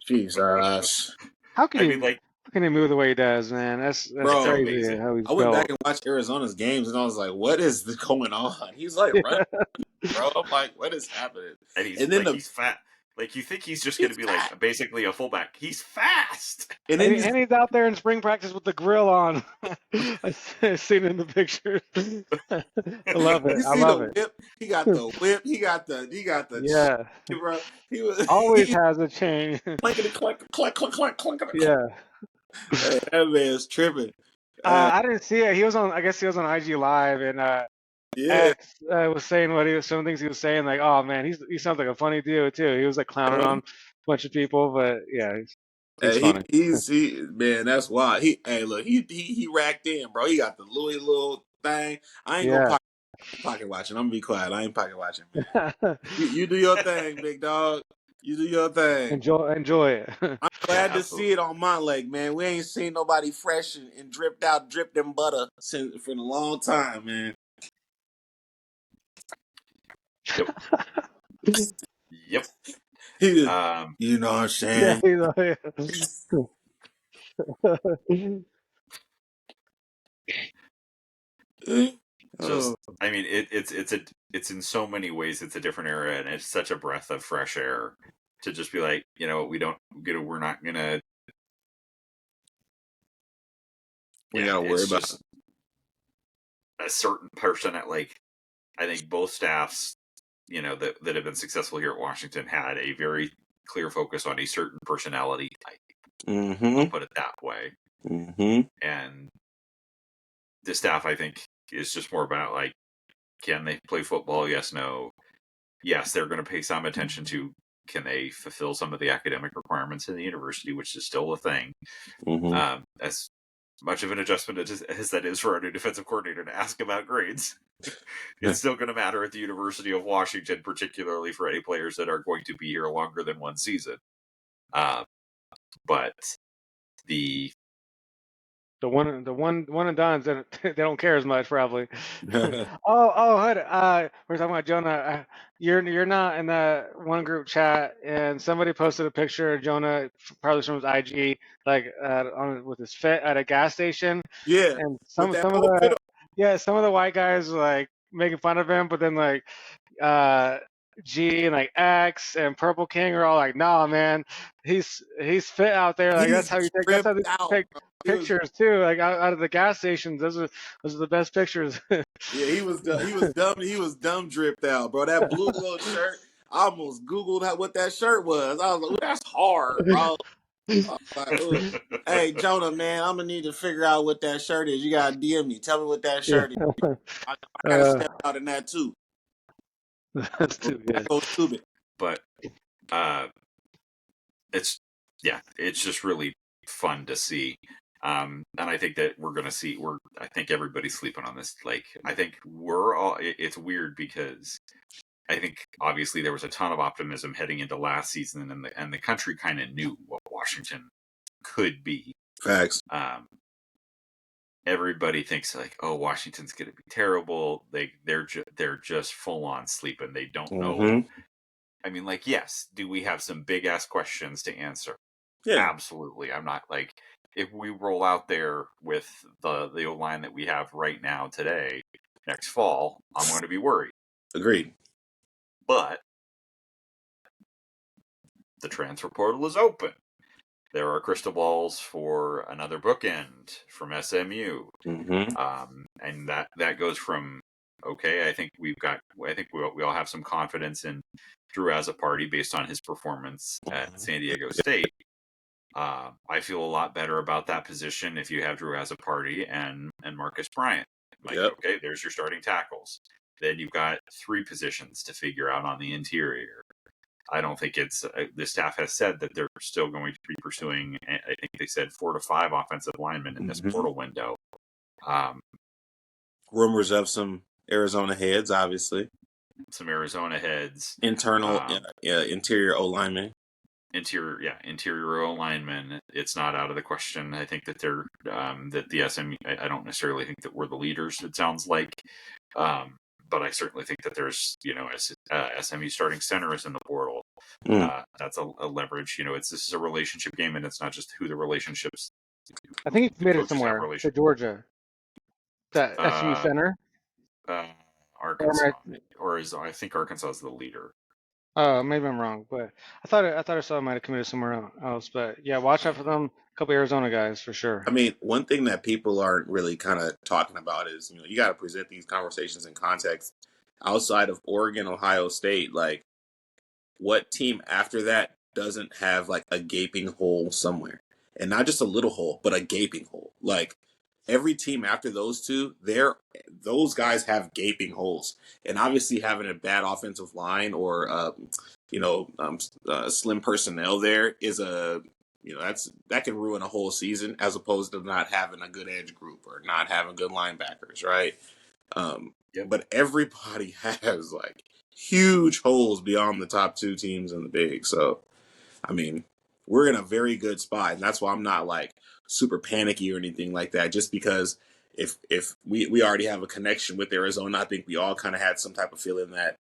Jesus. How can I he? mean, like, How can he move the way he does, man? That's Bro, crazy. amazing. How he's I went built. back and watched Arizona's games, and I was like, "What is going on?" He's like, running, bro. I'm like, "What is happening?" And then he's fat. Like you think he's just going to be fat. like basically a fullback. He's fast. And then And he's out there in spring practice with the grill on. I've seen it in the picture. I love it. you I see love the it. whip. He got the whip. He got the. Yeah. chain, bro. He was Always has a chain. clanking, clank, clank, clank, clank, clank. Yeah. Hey, that man's tripping. I didn't see it. He was on. I guess he was on IG Live, and Yeah. X was saying some things he was saying, like, "Oh man, he sounds like a funny dude too." He was like clowning on a bunch of people, but yeah, he's funny. Man, that's why he racked in, bro. He got the Louis little thing. I ain't gonna pocket watching. I'm gonna be quiet. I ain't pocket watching, man. You do your thing, big dog. You do your thing. Enjoy it. I'm glad to see it on my leg, man. We ain't seen nobody fresh and dripped in butter for a long time, man. Yep. Yep. You know what I'm saying? Just, I mean, it's in so many ways it's a different era, and it's such a breath of fresh air to just be like, we're not gonna. We gotta worry about just a certain person at I think both staffs, that have been successful here at Washington had a very clear focus on a certain personality type. Mm-hmm. I'll put it that way. Mm-hmm. And the staff, I think, is just more about can they play football? Yes, no. Yes, they're going to pay some attention to can they fulfill some of the academic requirements in the university, which is still a thing. Mm-hmm. As much of an adjustment as that is for our new defensive coordinator to ask about grades, it's still going to matter at the University of Washington, particularly for any players that are going to be here longer than one season. But the one and dones, they don't care as much probably. Hood. We're talking about Jonah. You're not in the one group chat, and somebody posted a picture of Jonah, probably from his IG, like with his fit at a gas station, Yeah, and with some that some of whole fit. some of the white guys were, like, making fun of him, but then like uh G and like X and Purple King are all like, nah, man, he's fit out there. Like He's that's how tripped they out, take bro. pictures too. Like out of the gas stations, those are the best pictures. Yeah, he was dumb dripped out, bro. That blue little shirt. I almost Googled what that shirt was. I was like, ooh, that's hard, bro. I was like, ooh. Hey, Jonah, man, I'm gonna need to figure out what that shirt is. You gotta DM me. Tell me what that Yeah, shirt is. I gotta step uh, out in that too. that's too good. That goes stupid. But uh, it's it's just really fun to see. And I think that we're gonna see. I think everybody's sleeping on this. Like, I think we're all. It's weird because I think obviously there was a ton of optimism heading into last season, and the country kind of knew what Washington could be. Facts. Everybody thinks like, oh, Washington's going to be terrible. They're just full on sleeping. They don't know. Mm-hmm. I mean, like, yes, do we have some big ass questions to answer? Yeah, Absolutely. I'm not like, if we roll out there with the O line that we have right now today, next fall, I'm going to be worried. agreed. But the transfer portal is open. There are crystal balls for another bookend from SMU, Mm-hmm. and that goes from okay. I think we all have some confidence in Drew as a party based on his performance at San Diego State. I feel a lot better about that position if you have Drew as a party and Marcus Bryant. Like, Yep. okay, there's your starting tackles. Then you've got 3 positions to figure out on the interior. I don't think it's the staff has said that they're still going to be pursuing. I think they said 4 to 5 offensive linemen in this Mm-hmm. portal window. Um, Rumors of some Arizona heads, obviously. some Arizona heads, Internal, interior O lineman. interior O linemen. It's not out of the question. I think that they're that the SMU. I don't necessarily think that we're the leaders. It sounds like, but I certainly think that there's SMU starting center is in the portal. That's a leverage. This is a relationship game, and it's not just who the relationships. I think he The committed coaches have somewhere to relation. Georgia, that SMU Uh, center. Or Arkansas, or is I think Arkansas is the leader. maybe I'm wrong, but I thought I saw I might have committed somewhere else. But yeah, watch out for them. A couple Arizona guys for sure. I mean, one thing that people aren't really kind of talking about is, you got to present these conversations in context. Outside of Oregon, Ohio State, like, what team after that doesn't have like a gaping hole somewhere? And not just a little hole, but a gaping hole. Like, every team after those two, those guys have gaping holes. And obviously having a bad offensive line or slim personnel there is that can ruin a whole season, as opposed to not having a good edge group or not having good linebackers, right? Yep. But everybody has like huge holes beyond the top 2 teams in the big. So, I mean, we're in a very good spot, and that's why I'm not like super panicky or anything like that. Just because if we already have a connection with Arizona, I think we all kind of had some type of feeling that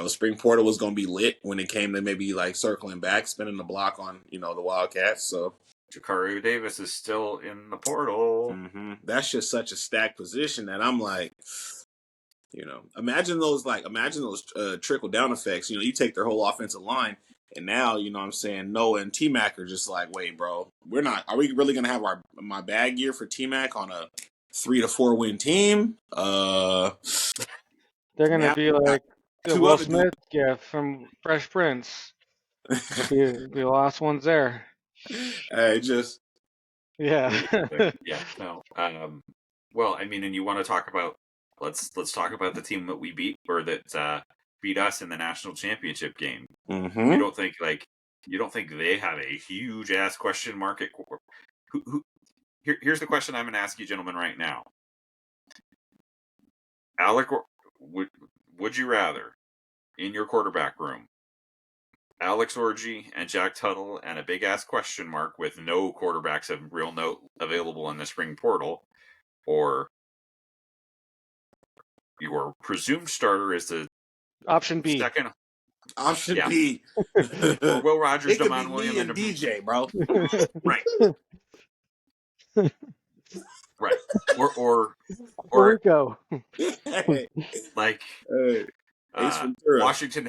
spring portal was going to be lit when it came to maybe like circling back, spinning the block on the Wildcats. So Jakaru Davis is still in the portal. That's just such a stacked position that I'm like, imagine those trickle down effects. You take their whole offensive line, and now what I'm saying, Noah and T Mac are just like, wait, bro, are we really gonna have my bag year for T Mac on a 3 to 4 win team? They're gonna Now be like the 2 Will other dudes. Smith gift from Fresh Prince. Be the last ones there. Hey, just Yeah. Yeah, no. Well, I mean, and you want to talk about let's talk about the team that we beat or that beat us in the national championship game. You don't think they have a huge ass question mark at here's the question I'm going to ask you gentlemen right now. Alec, would you rather in your quarterback room Alex Orgy and Jack Tuttle and a big ass question mark with no quarterbacks of real note available in the spring portal, or your presumed starter is the Option B. second. Option Yeah. B. Or Will Rogers, It could be Damon William, me and DJ, bro. right, right, or Rico. Hey, like Ace Ventura. Washington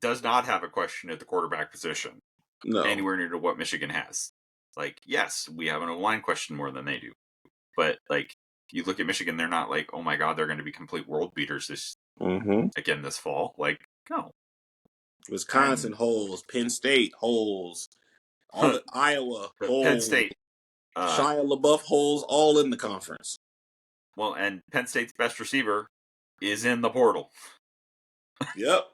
does not have a question at the quarterback position No. anywhere near to what Michigan has. Like, yes, we have an O-line question more than they do, but like you look at Michigan, they're not like, oh my god, they're going to be complete world beaters again this fall. Like, no. Wisconsin holes, Penn State holes, all the Iowa holes, Penn State, Shia LaBeouf holes, all in the conference. Well, and Penn State's best receiver is in the portal. Yep.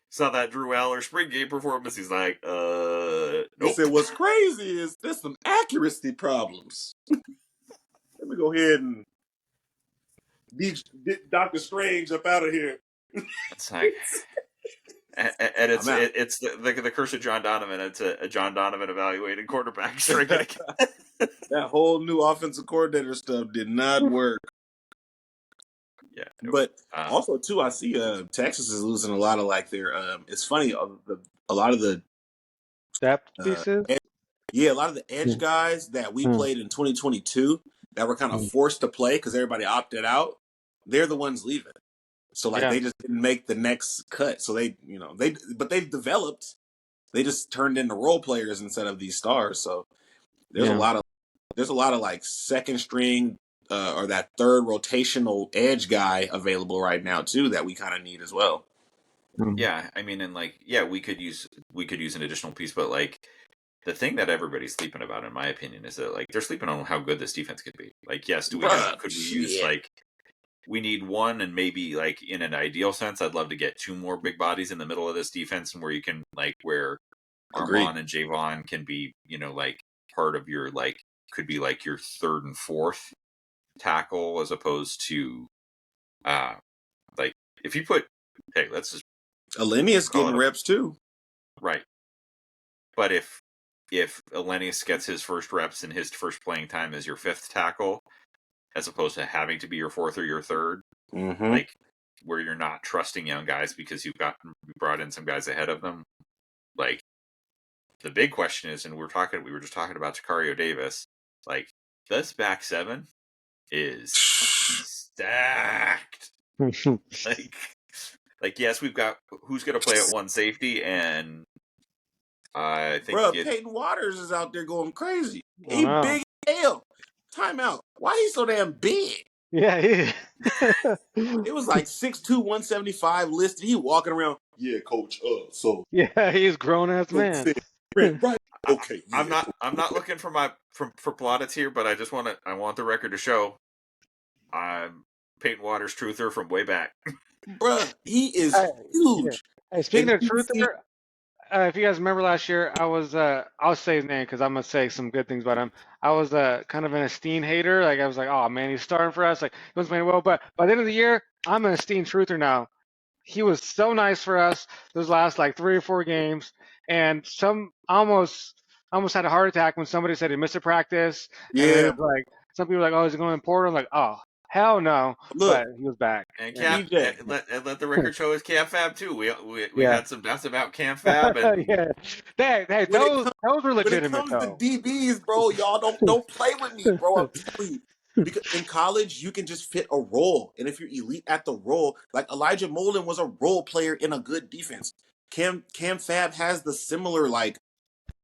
Saw that Drew Aller spring game performance. He's like, nope. He said, what's crazy is there's some accuracy problems. Let me go ahead and get Dr. Strange up out of here. It's like, and it's the curse of John Donovan. It's a John Donovan evaluated quarterback. That whole new offensive coordinator stuff did not work. Yeah, but also too, I see Texas is losing a lot of like their. It's funny, a lot of the depth pieces. A lot of the edge guys that we played in 2022 that were kind of forced to play because everybody opted out. They're the ones leaving. So like they just didn't make the next cut. So they've developed. They just turned into role players instead of these stars. So there's a lot of like second string or that third rotational edge guy available right now too that we kind of need as well. Yeah, I mean, and like, we could use an additional piece, but like the thing that everybody's sleeping about, in my opinion, is that like they're sleeping on how good this defense could be. Like, yes, could we use like we need one, and maybe like in an ideal sense, I'd love to get two more big bodies in the middle of this defense, and where you can like where Armand and Javon can be, like part of your like could be like your third and fourth tackle as opposed to like if you put let's just Alenius getting reps too, right? But if Alenius gets his first reps and his first playing time as your fifth tackle, as opposed to having to be your fourth or your third, like where you're not trusting young guys because you brought in some guys ahead of them, like the big question is, and we were just talking about Takario Davis, like this back seven is stacked. like yes, we've got who's going to play at one safety, and I think Peyton Waters is out there going crazy. He big as hell. Timeout. Why he so damn big? Yeah, it was like 6'2", 175 listed. He walking around. Yeah, coach. So yeah, he's grown ass man. Right. Okay. Yeah. I'm not looking for plaudits here, but I want the record to show I'm Peyton Waters truther from way back. Bruh, he is huge. Hey, speaking of truther, if you guys remember last year, I'll say his name because I'm gonna say some good things about him. I was kind of an Esteen hater. Like I was like, oh man, he's starting for us. Like he was playing well, but by the end of the year, I'm an Esteen truther now. He was so nice for us those last like 3 or 4 games, and almost had a heart attack when somebody said he missed a practice. Yeah, and it was like some people were like, oh, is he going in Portland? I'm like, oh. Hell no! Look, but he was back. And let the record show his Cam Fab too. We had some deaths about Cam Fab. And hey, those were legitimate. When it comes to DBs, bro, y'all don't play with me, bro. I'm telling you. Because in college, you can just fit a role, and if you're elite at the role, like Elijah Molden was a role player in a good defense. Cam Fab has the similar like.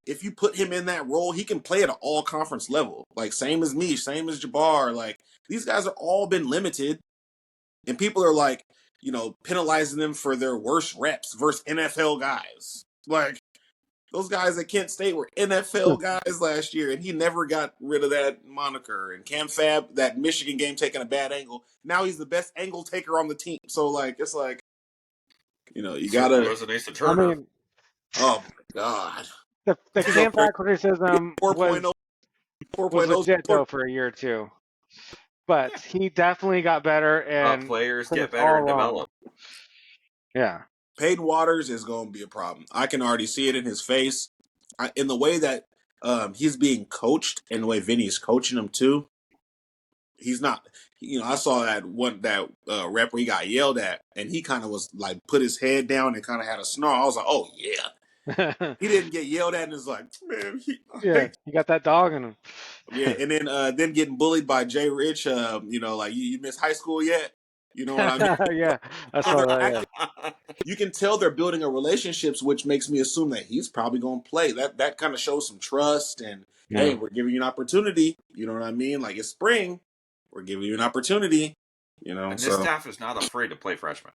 If you put him in that role, he can play at an all-conference level. Like, same as me, same as Jabbar. Like, these guys are all been limited. And people are, like, penalizing them for their worst reps versus NFL guys. Like, those guys at Kent State were NFL guys last year, and he never got rid of that moniker. And Cam Fab, that Michigan game taking a bad angle, now he's the best angle taker on the team. So, like, it's like, you got to... resonates to Turner. I mean, oh, my God. The Cam Fab criticism 4.0 was legit though for a year or two, but he definitely got better and players get better and develop. Yeah, Peyton Waters is going to be a problem. I can already see it in his face, in the way that he's being coached, and the way Vinny is coaching him too. He's not. I saw that rep where he got yelled at, and he kind of was like put his head down and kind of had a snarl. I was like, oh yeah. He didn't get yelled at, and it's like, man, Yeah, you got that dog in him. yeah. And then getting bullied by Jay Rich, like you missed high school yet? You know what I mean? Yeah, I So saw they're that. acting. You can tell they're building a relationships, which makes me assume that he's probably going to play. That kind of shows some trust, and Yeah. hey, we're giving you an opportunity. You know what I mean? Like it's spring, we're giving you an opportunity. And this so staff is not afraid to play freshmen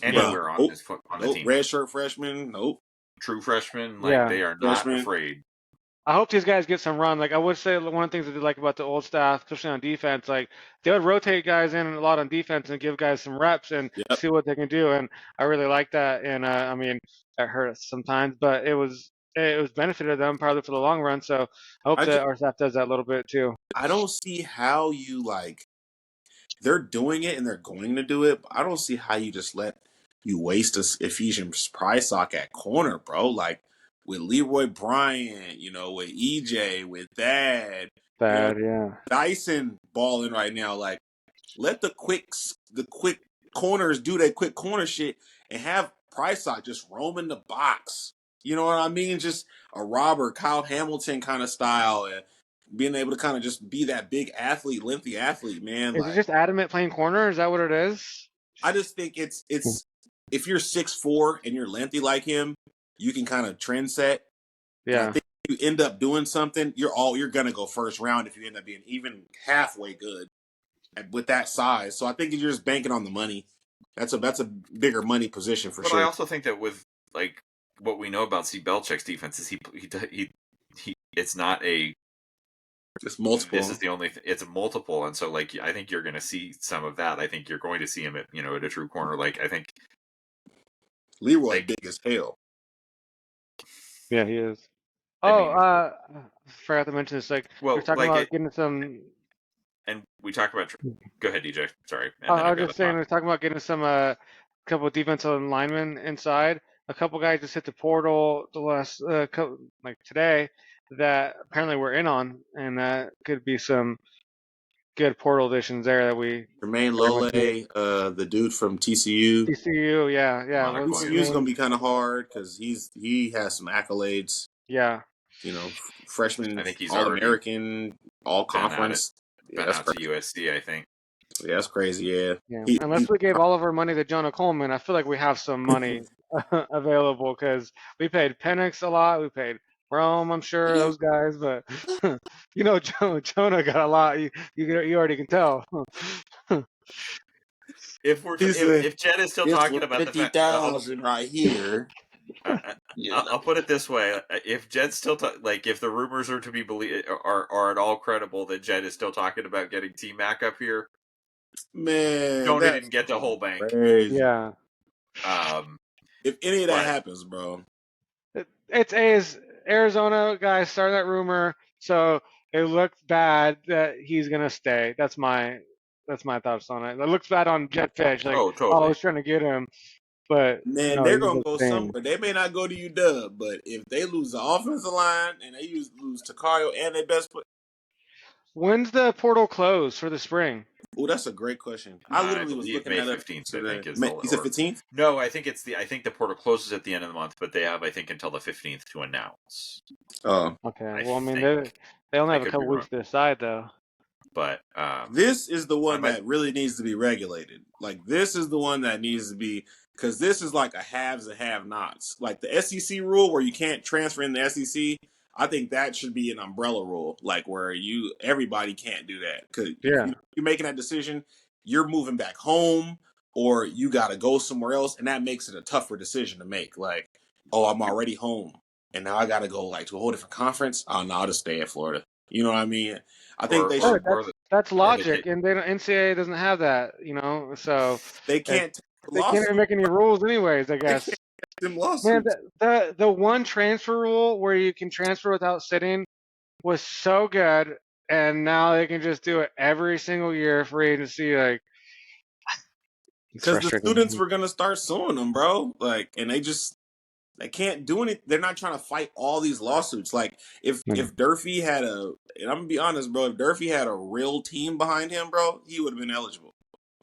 bruh, anywhere on the nope, team. red shirt freshman, nope, True freshmen, Yeah. they are not afraid. I hope these guys get some run. Like I would say, one of the things I did like about the old staff, especially on defense, like they would rotate guys in a lot on defense and give guys some reps and see what they can do. And I really like that. And I mean, it hurt us sometimes, but it was benefited them probably for the long run. So I hope that our staff does that a little bit too. I don't see how you they're doing it and they're going to do it, but I don't see how you just let you waste a Ephesians Prysock at corner, bro. Like with Leroy Bryant, with EJ, with Thad, Yeah. Dyson balling right now. Like, let the quick corners do that quick corner shit and have Prysock just roam in the box. You know what I mean? Just a Robert, Kyle Hamilton kind of style, and being able to kind of just be that big athlete, lengthy athlete, man. Is it just adamant playing corner? Is that what it is? I just think it's if you're 6'4" and you're lengthy like him, you can kind of trend set. Yeah. And I think if you end up doing something, you're gonna go first round if you end up being even halfway good with that size. So I think you're just banking on the money. That's a bigger money position for sure. But I also think that with what we know about Steve Belichick's defense is he it's not a. It's multiple. This is the only. It's a multiple, and so I think you're going to see some of that. I think you're going to see him at a true corner. I think Leroy big as hell. Yeah, he is. I forgot to mention this. We're talking about getting some. And we talk about. Go ahead, DJ. Sorry. I was just saying, we're talking about getting some couple of defensive linemen inside. A couple guys just hit the portal the last couple, today, that apparently we're in on, and that could be some good portal additions there that we. Jermaine Lole, the dude from TCU. TCU, yeah. TCU is gonna be kind of hard because he has some accolades. Yeah. Freshman, I think he's All-American, All-Conference. Been out to USC, I think. Yeah, that's crazy. Yeah. Unless we gave all of our money to Jonah Coleman, I feel like we have some money available because we paid Penix a lot. We paid Rome, I'm sure, those guys. But Jonah got a lot. You already can tell. If Jed is still talking about 50,000 right here. I'll put it this way: if Jed's still if the rumors are to be believed are at all credible that Jed is still talking about getting T-Mac up here, man, Jonah didn't get the whole bank. Crazy. Yeah. If any of that happens, bro, it's Arizona guys started that rumor, so it looks bad that he's gonna stay. That's my thoughts on it. It looks bad on Jet Fish. Totally. I was trying to get him. But man, they're gonna go somewhere. They may not go to UW, but if they lose the offensive line and they lose Takario and their best player, when's the portal close for the spring? Oh, that's a great question. I literally was looking at May 15th. I think is you said 15th? No, I think the portal closes at the end of the month, but they have until the 15th to announce. Oh, okay. Well, I mean, they only have a couple weeks to decide, though. But this is the one that really needs to be regulated. This is the one that needs to be, because this is like a haves and have-nots. Like the SEC rule where you can't transfer in the SEC. I think that should be an umbrella rule, where everybody can't do that. Because you're making that decision, you're moving back home, or you got to go somewhere else, and that makes it a tougher decision to make. I'm already home, and now I got to go to a whole different conference. Oh no, I'll just stay in Florida. You know what I mean? I think they should. That's logic, and NCAA doesn't have that. So they can't. They can't even make any rules, anyways. I guess. Man, the one transfer rule where you can transfer without sitting was so good, and now they can just do it every single year for agency. It's Because the students frustrating. were gonna start suing them, bro. Like, and they can't do anything. They're not trying to fight all these lawsuits. Like, if Durfee had and I'm gonna be honest, bro, if Durfee had a real team behind him, bro, he would have been eligible.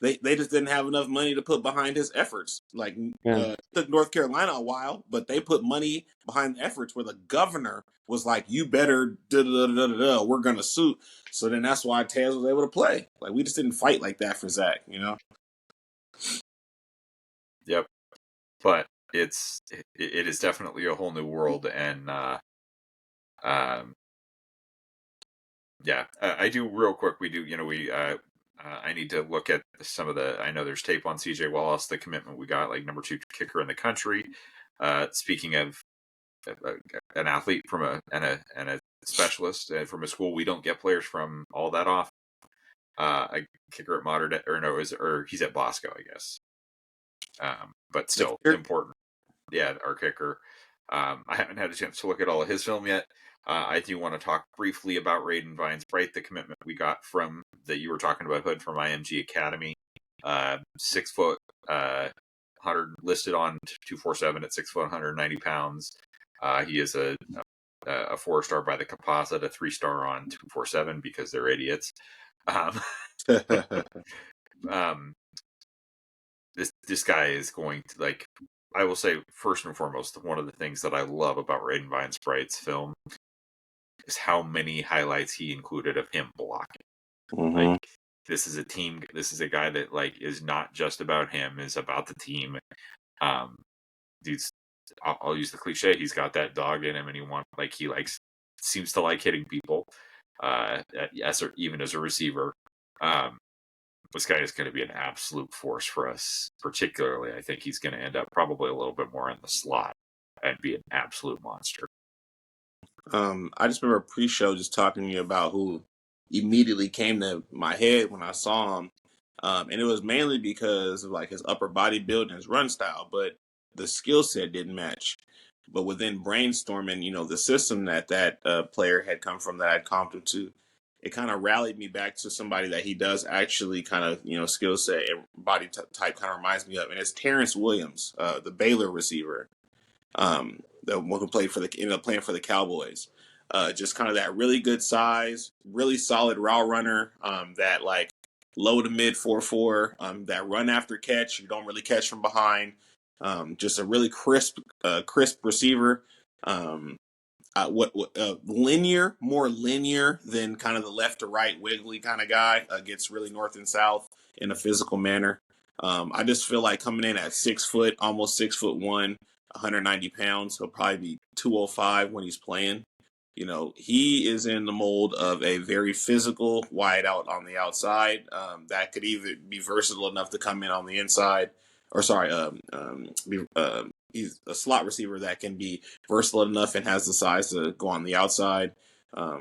They just didn't have enough money to put behind his efforts. Like, Yeah. it took North Carolina a while, but they put money behind the efforts where the governor was like, "You better da da da da da. We're gonna sue." So then that's why Taz was able to play. Like, we just didn't fight like that for Zach, you know. Yep. But it is definitely a whole new world, and yeah, I do real quick. We do, I need to look at some of I know there's tape on CJ Wallace, the commitment we got, like number 2 kicker in the country. Speaking of an athlete from a specialist from a school we don't get players from all that often. A kicker at Modern, or no, or he's at Bosco, I guess. But still important. Yeah, our kicker. I haven't had a chance to look at all of his film yet. I do want to talk briefly about Raiden Vines Bright, the commitment we got from that you were talking about, Hood, from IMG Academy. 6 foot, 100 listed on 247 at 6 foot, 190 pounds. He is a 4-star by the composite, a 3-star on 247 because they're idiots. This guy is going to, like, I will say, first and foremost, one of the things that I love about Raiden Vine Sprite's film is how many highlights he included of him blocking. Mm-hmm. Like, this is a team. This is a guy that, like, is not just about him; is about the team. Dude's, I'll use the cliche. He's got that dog in him, and he seems to like hitting people. Yes, or even as a receiver. This guy is going to be an absolute force for us. Particularly, I think he's going to end up probably a little bit more in the slot and be an absolute monster. I just remember pre-show just talking to you about who immediately came to my head when I saw him. And it was mainly because of like his upper body build and his run style, but the skill set didn't match. But within brainstorming, the system that player had come from that I'd comped him to, it kind of rallied me back to somebody that he does actually kind of, skill set and body type kind of reminds me of. And it's Terrence Williams, the Baylor receiver. The one who ended up playing for the Cowboys. Just kind of that really good size, really solid route runner. That like low to mid 4.4. That run after catch, you don't really catch from behind. Just a really crisp receiver. More linear than kind of the left to right wiggly kind of guy. Gets really north and south in a physical manner. I just feel like coming in at 6 foot, almost 6'1", 190 pounds. He'll probably be 205 when he's playing. He is in the mold of a very physical wide out on the outside that could either be versatile enough to come in on the inside, or sorry, he's a slot receiver that can be versatile enough and has the size to go on the outside.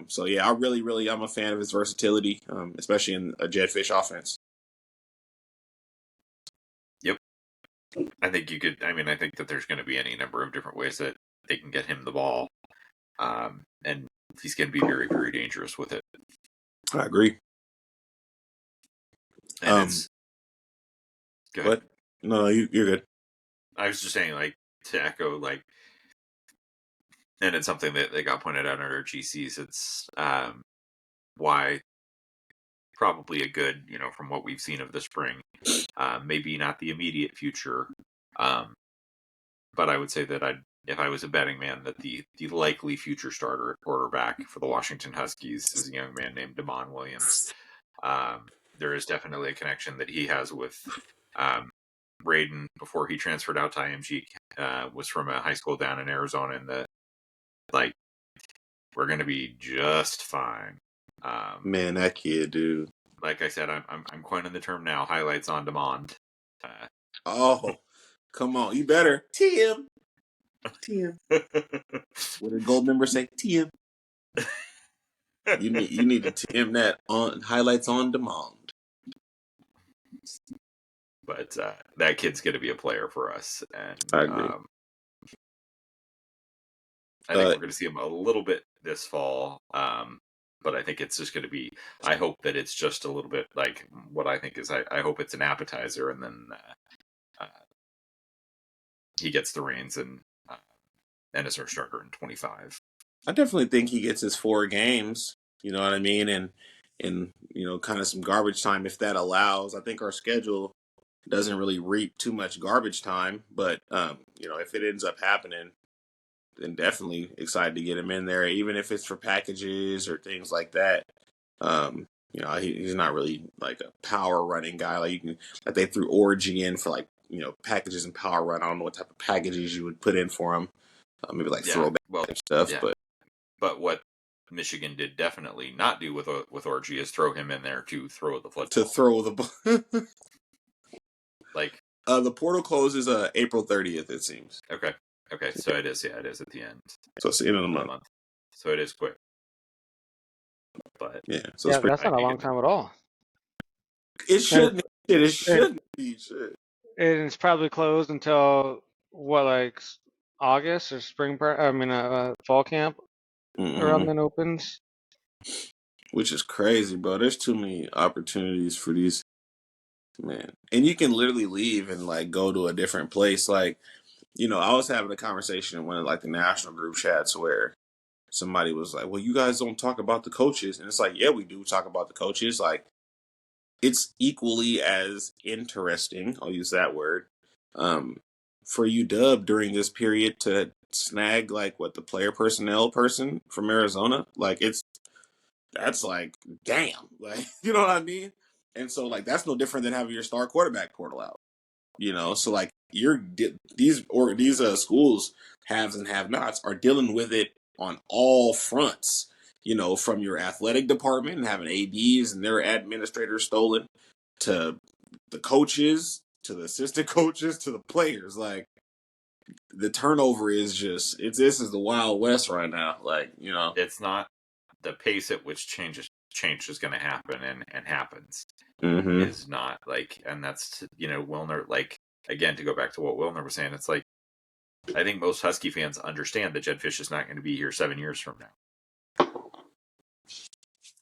So yeah, I'm a fan of his versatility, especially in a Jed Fisch offense. Yep. I think you could. I mean, I think that there's going to be any number of different ways that they can get him the ball, and he's going to be very, very dangerous with it. I agree. And go ahead. What? No, you're good. I was just saying, like, to echo, like, and it's something that they got pointed out in our GCs. It's why probably a good, from what we've seen of the spring, maybe not the immediate future, but I would say that if I was a betting man, that the likely future starter at quarterback for the Washington Huskies is a young man named Damon Williams. There is definitely a connection that he has with Raiden before he transferred out to IMG. Was from a high school down in Arizona, and we're going to be just fine. Man, that kid, dude. Like I said, I'm coining the term now. Highlights on demand. Come on, you better TM. What did gold member say? TM. You need to TM that on highlights on demand. But that kid's going to be a player for us, and I agree. I think we're going to see him a little bit this fall. But I think it's just going to be. I hope that it's just a little bit like what I think is. I hope it's an appetizer, and then he gets the reins and is our starter in 25. I definitely think he gets his 4 games. You know what I mean, and kind of some garbage time if that allows. I think our schedule doesn't really reap too much garbage time, but if it ends up happening, then definitely excited to get him in there, even if it's for packages or things like that. He's not really like a power running guy. Like they threw Orgy in for packages and power run. I don't know what type of packages you would put in for him. Maybe throwback stuff. Yeah. But what Michigan did definitely not do with Orgy is throw him in there to throw the football. To throw the ball. The portal closes April 30th, it seems. Okay. So it is at the end. So it's the end of the month. So it is quick. But yeah, so that's not a long time at all. It shouldn't. It shouldn't be. And it's probably closed until August or fall camp around then opens. Which is crazy, bro. There's too many opportunities for these, man. And you can literally leave and go to a different place. I was having a conversation in one of the national group chats where somebody was like, well, you guys don't talk about the coaches. And it's yeah, we do talk about the coaches. It's equally as interesting, I'll use that word, for UW during this period to snag the player personnel person from Arizona. That's damn, you know what I mean? And so that's no different than having your star quarterback portal out. So these schools haves and have nots are dealing with it on all fronts. From your athletic department and having ADs and their administrators stolen, to the coaches, to the assistant coaches, to the players. The turnover is just this is the Wild West right now. It's not the pace at which change is going to happen and happens. Is not and that's Wilner again, to go back to what Wilner was saying, it's I think most Husky fans understand that Jedd Fisch is not going to be here 7 years from now.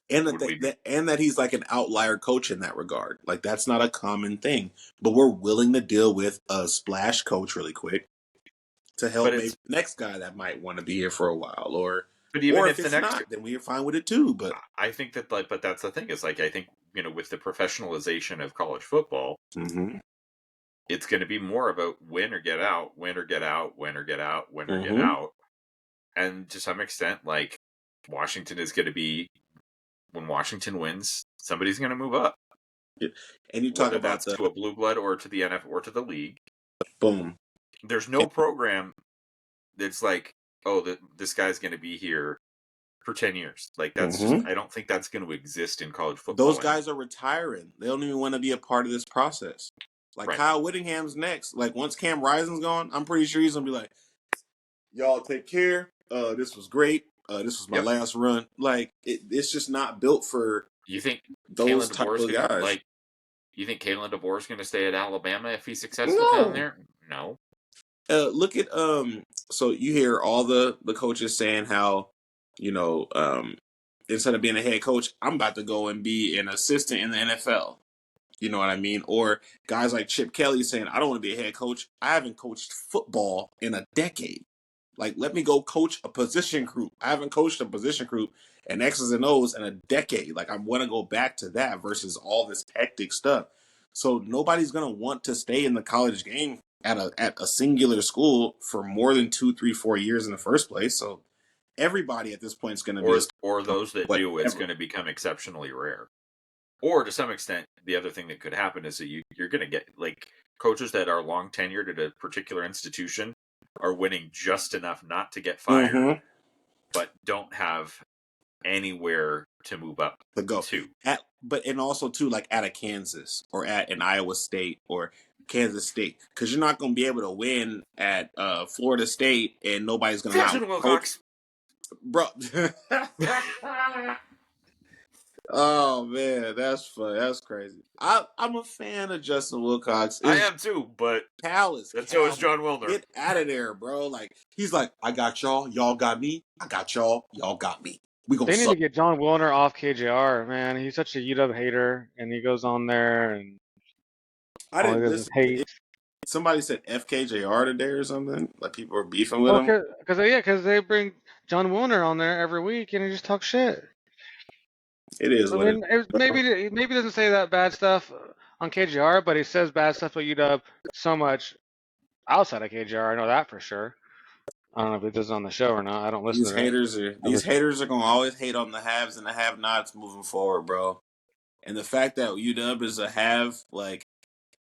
And that he's an outlier coach in that regard. That's not a common thing. But we're willing to deal with a splash coach really quick to help maybe the next guy that might want to be here for a while. But even if it's not, then we're fine with it too. But I think that but that's the thing is I think with the professionalization of college football, it's going to be more about win or get out, win or get out, win or get out, win or get out. And to some extent, Washington is going to be, when Washington wins, somebody's going to move up. Yeah. And you talk about to a blue blood or to the NFL or to the league. Boom. There's no program that's this guy's going to be here for 10 years. That's just, I don't think that's going to exist in college football. Those guys are retiring. They don't even want to be a part of this process. Kyle Whittingham's next. Once Cam Rising's gone, I'm pretty sure he's going to be y'all take care. This was great. This was my last run. It's just not built for you think those type of guys. You think Kalen DeBoer is going to stay at Alabama if he's successful down there? No. Look at so you hear all the coaches saying how instead of being a head coach, I'm about to go and be an assistant in the NFL. You know what I mean? Or guys like Chip Kelly saying, I don't want to be a head coach. I haven't coached football in a decade. Let me go coach a position group. I haven't coached a position group and X's and O's in a decade. I want to go back to that versus all this hectic stuff. So nobody's going to want to stay in the college game at a singular school for more than 2, 3, 4 years in the first place. So everybody at this point is going to be... Or those that do, it's going to become exceptionally rare. Or to some extent, the other thing that could happen is that you're going to get coaches that are long tenured at a particular institution are winning just enough not to get fired, but don't have anywhere to move up to go to. And also too, at a Kansas or at an Iowa State or Kansas State, because you're not going to be able to win at Florida State and nobody's going to coach, bro. Oh man, that's fun. That's crazy. I'm a fan of Justin Wilcox. I am too, but so is John Wilner. Get out of there, bro. He's I got y'all, y'all got me. I got y'all, y'all got me. We gonna They need to suck. get John Wilner off KJR, man. He's such a UW hater, and he goes on there and I all he didn't does is listen to hate. it. Somebody said FKJR today or something. Like people were beefing with Well, him. because they bring John Wilner on there every week, and he just talks shit. It is I what it mean, is, bro. maybe he doesn't say that bad stuff on KJR, but he says bad stuff about UW so much outside of KJR. I know that for sure. I don't know if he does it on the show or not. I don't listen These to it. haters are these haters are gonna always hate on the haves and the have-nots moving forward, bro. And the fact that UW is a have, like,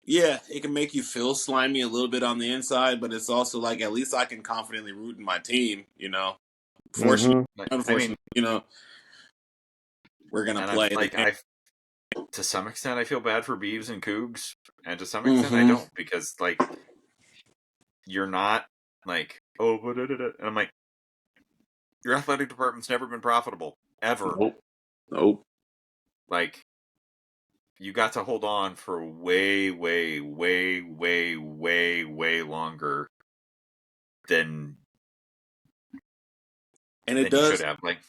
yeah, it can make you feel slimy a little bit on the inside, but it's also like at least I can confidently root in my team, you know. Fortunately, Mm-hmm. I mean, unfortunately, you know, we're gonna and play the game. to some extent I feel bad for Beavs and Cougs, and to some extent I Mm-hmm. don't, because like you're not like and I'm like, your athletic department's never been profitable ever. Nope. Nope. Like, you got to hold on for way, way, way, way, way, way longer than And you should have. Like,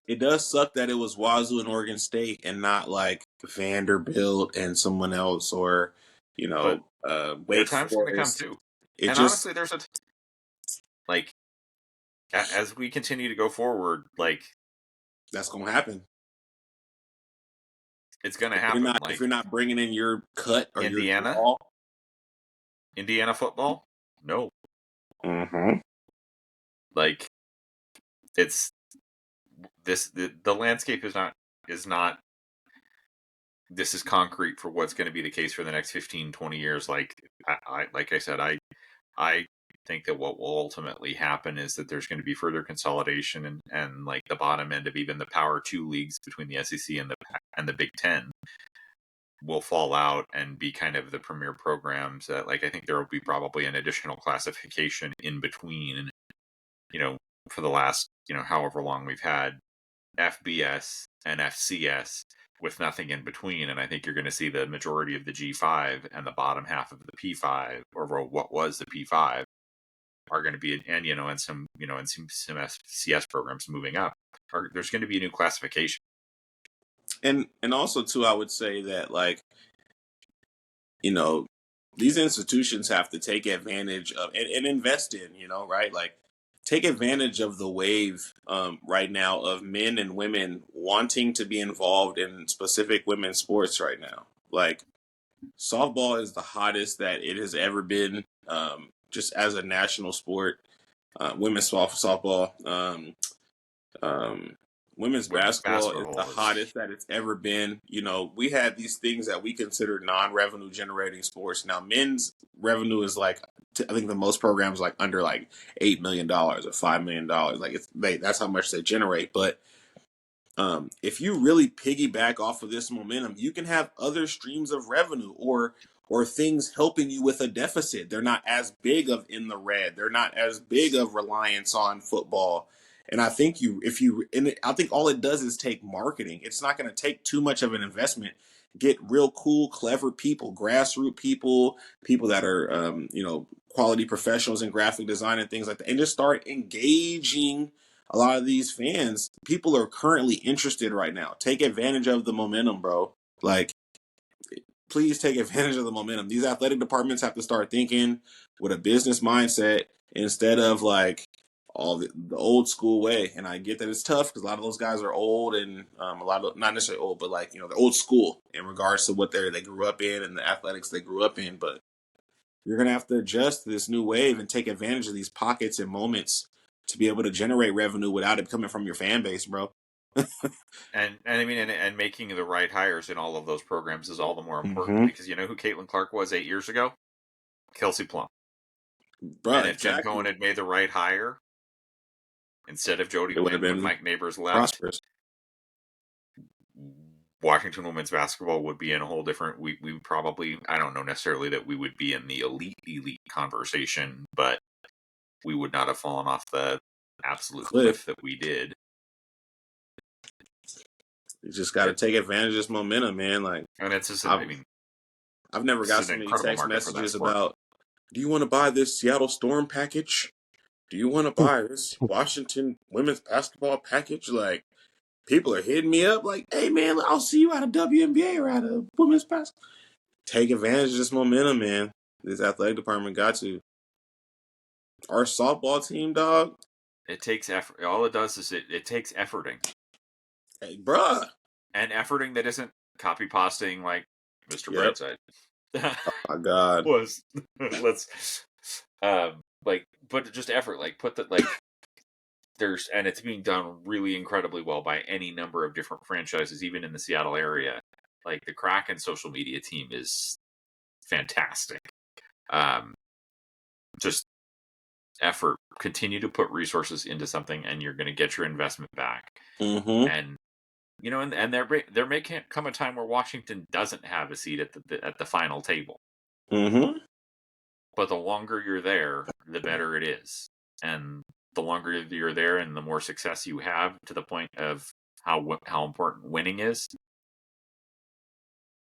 it does suck that it was Wazoo and Oregon State and not like Vanderbilt and someone else or, you but know, their Wake time's going to come Forest. too. It And just honestly, there's like, as we continue to go forward, like, that's gonna happen. it's going to happen. If Like, you're not bringing in your cut or your Indiana, draw. Indiana football, no. Mm-hmm. Like, it's the landscape is not this is concrete for what's going to be the case for the next 15, 20 years. Like, like I said, I think that what will ultimately happen is that there's going to be further consolidation, and like the bottom end of even the Power 2 leagues between the SEC and the Big Ten will fall out and be kind of the premier programs. That, like, I think there will be probably an additional classification in between, you know, for the last, however long we've had FBS and FCS with nothing in between. And I think you're going to see the majority of the G5 and the bottom half of the P5, or what was the P5, are going to be, and some FCS programs moving up. There's going to be a new classification. And also too, I would say that, like, you know, these institutions have to take advantage of and invest in, right? Like, take advantage of the wave right now of men and women wanting to be involved in specific women's sports right now. Like, softball is the hottest that it has ever been, just as a national sport. Women's softball. Women's basketball is the hottest that it's ever been. We had these things that we consider non-revenue generating sports. Now, men's revenue is like, I think the most programs like under like $8 million or $5 million. Like, that's how much they generate. But if you really piggyback off of this momentum, you can have other streams of revenue or things helping you with a deficit. They're not as big of in the red. They're not as big of reliance on football. And I think I think all it does is take marketing. It's not going to take too much of an investment. Get real cool, clever people, grassroots people that are, quality professionals in graphic design and things like that, and just start engaging a lot of these fans. People are currently interested right now. Take advantage of the momentum, bro. Like, please take advantage of the momentum. These athletic departments have to start thinking with a business mindset instead of like all the old school way. And I get that it's tough because a lot of those guys are old, and a lot of, not necessarily old, but like, they're old school in regards to what they grew up in and the athletics they grew up in. But you're going to have to adjust to this new wave and take advantage of these pockets and moments to be able to generate revenue without it coming from your fan base, bro. and I mean, and making the right hires in all of those programs is all the more important, Mm-hmm. because you know who Caitlin Clark was 8 years ago? Kelsey Plum. Bro, And if exactly. Jen Cohen had made the right hire instead of Jody It would have Wynn when been Mike Neighbors left, prosperous. Washington women's basketball would be in a whole different. We probably, I don't know necessarily that we would be in the elite conversation, but we would not have fallen off the absolute cliff that we did. You just got to take advantage of this momentum, man. Like, and it's just, I've never got so many text messages about, do you want to buy this Seattle Storm package? Do you want to buy this Washington women's basketball package? Like, People are hitting me up like, hey, man, I'll see you at a WNBA or at a women's basketball. Take advantage of this momentum, man. This athletic department got to. Our softball team, dog. It takes effort. All it does is it takes efforting. Hey, bruh. And efforting that isn't copy pasting like Mr. Yep. Brightside. Oh, my God. Was let's but just effort. Like, put the, like, and it's being done really incredibly well by any number of different franchises, even in the Seattle area. Like, the Kraken social media team is fantastic. Just effort. Continue to put resources into something, and you're going to get your investment back. Mm-hmm. And and there may come a time where Washington doesn't have a seat at the final table. Mm-hmm. But the longer you're there, the better it is. And the longer you're there and the more success you have, to the point of how important winning is.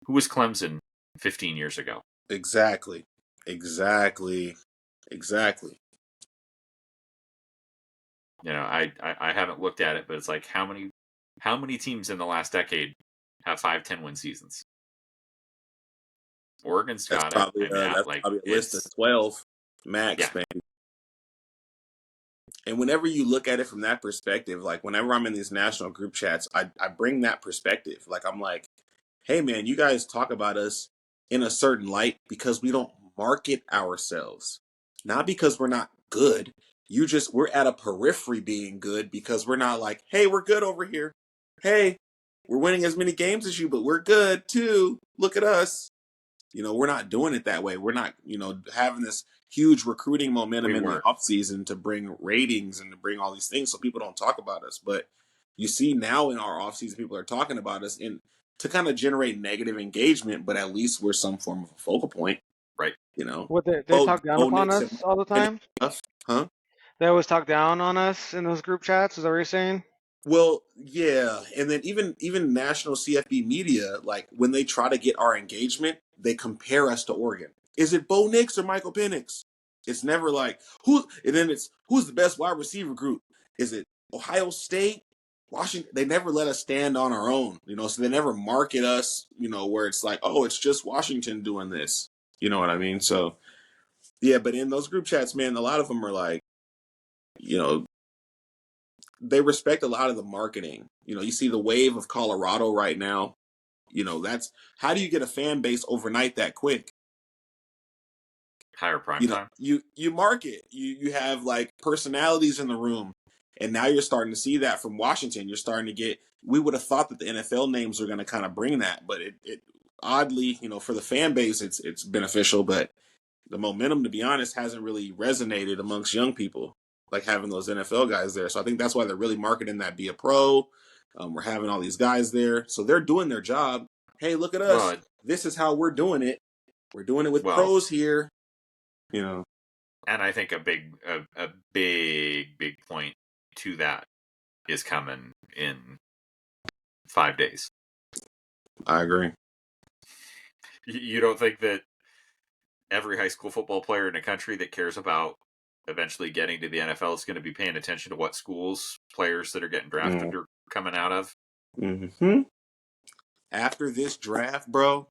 Who was Clemson 15 years ago? Exactly. I haven't looked at it, but it's like, how many teams in the last decade have 5-10 win seasons? Oregon's That's got it. probably Like, a list of 12 max, yeah. man. And whenever you look at it from that perspective, like whenever I'm in these national group chats, I bring that perspective. Like, I'm like, hey, man, you guys talk about us in a certain light because we don't market ourselves. Not because we're not good. We're at a periphery being good because we're not like, hey, we're good over here. Hey, we're winning as many games as you, but we're good too. Look at us. We're not doing it that way. We're not, having this huge recruiting momentum in the offseason to bring ratings and to bring all these things so people don't talk about us. But you see now in our offseason, people are talking about us to kind of generate negative engagement, but at least we're some form of a focal point. Right. What they talk down upon us all the time? Huh? They always talk down on us in those group chats. Is that what you're saying? Well, yeah, and then even national CFB media, like when they try to get our engagement, they compare us to Oregon. Is it Bo Nix or Michael Penix? It's never like who's the best wide receiver group? Is it Ohio State, Washington? They never let us stand on our own, so they never market us, where it's like, oh, it's just Washington doing this. You know what I mean? So yeah, but in those group chats, man, a lot of them are like, they respect a lot of the marketing. You see the wave of Colorado right now. That's how do you get a fan base overnight that quick? Higher prime time. You market. You have like personalities in the room, and now you're starting to see that from Washington. You're starting to get. We would have thought that the NFL names were going to kind of bring that, but it oddly, for the fan base, it's beneficial, but the momentum, to be honest, hasn't really resonated amongst young people, like having those NFL guys there. So I think that's why they're really marketing that be a pro. We're having all these guys there. So they're doing their job. Hey, look at us. This is how we're doing it. We're doing it with pros here. And I think a big point to that is coming in 5 days. I agree. You don't think that every high school football player in the country that cares about eventually getting to the NFL is going to be paying attention to what schools players that are getting drafted are coming out of? Mm-hmm. After this draft, bro,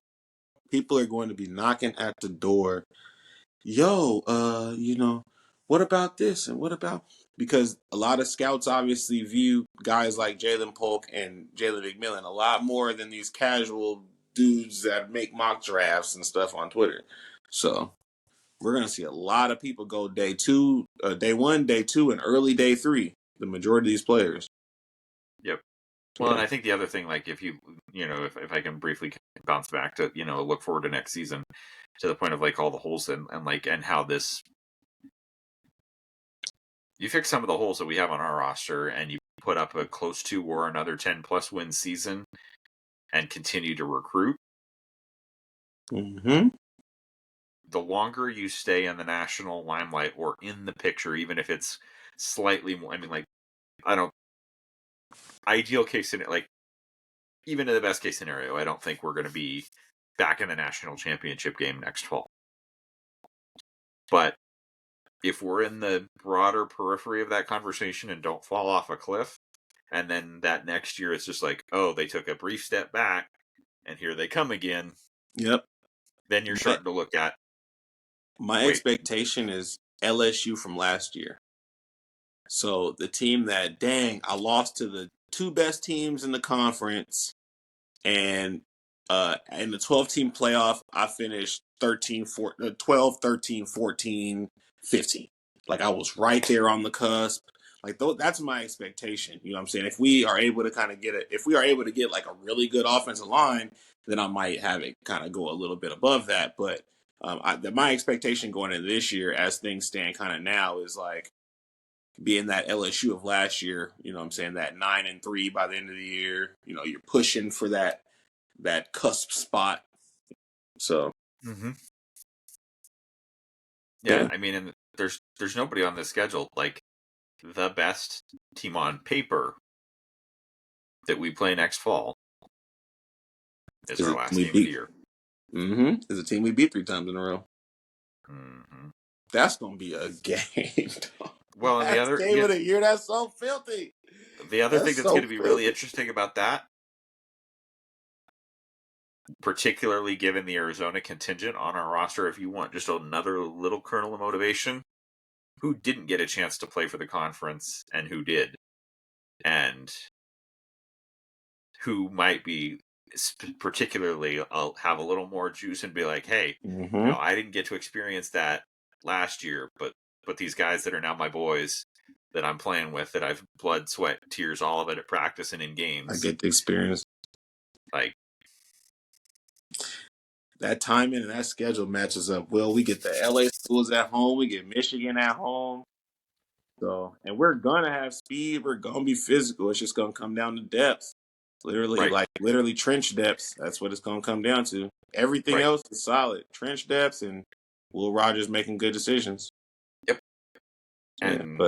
people are going to be knocking at the door. Yo, what about this and what about, because a lot of scouts obviously view guys like Jalen Polk and Jalen McMillan a lot more than these casual dudes that make mock drafts and stuff on Twitter. So we're going to see a lot of people go day 1, day 2, and early day 3. The majority of these players. Yep. Well, and I think the other thing, like, if if I can briefly bounce back to, look forward to next season, to the point of like all the holes and how this, you fix some of the holes that we have on our roster and you put up a close to or another 10+ win season and continue to recruit. Mm-hmm. The longer you stay in the national limelight or in the picture, even if it's slightly more, ideal case scenario, like, even in the best case scenario, I don't think we're going to be back in the national championship game next fall. But if we're in the broader periphery of that conversation and don't fall off a cliff, And then that next year, it's just like, oh, they took a brief step back, and here they come again. Yep. Then you're starting to look at, my expectation is LSU from last year. So the team that, dang, I lost to the two best teams in the conference, and in the 12-team playoff, I finished 12, 13, 14, 15. Like, I was right there on the cusp. Like, that's my expectation. You know what I'm saying? If we are able to kind of get like a really good offensive line, then I might have it kind of go a little bit above that. But my expectation going into this year, as things stand kind of now, is like being that LSU of last year. You know what I'm saying? That 9-3 by the end of the year. You know, you're pushing for that cusp spot. So, yeah, I mean, and there's nobody on this schedule. Like, the best team on paper that we play next fall is our last game of the year. Is a team we beat 3 times in a row. That's gonna be a game. Well, and the other game of the year, that's so filthy. The other thing that's going to be really interesting about that, particularly given the Arizona contingent on our roster, if you want just another little kernel of motivation, who didn't get a chance to play for the conference and who did, and who might be particularly have a little more juice and be like, hey, you know, I didn't get to experience that last year, but these guys that are now my boys that I'm playing with, that I've blood, sweat, tears, all of it at practice and in games, I get the experience. Like, that timing and that schedule matches up well. We get the LA schools at home. We get Michigan at home. So, and we're going to have speed. We're going to be physical. It's just going to come down to depth. Literally trench depths. That's what it's going to come down to. Everything else is solid. Trench depths and Will Rogers making good decisions. Yep. And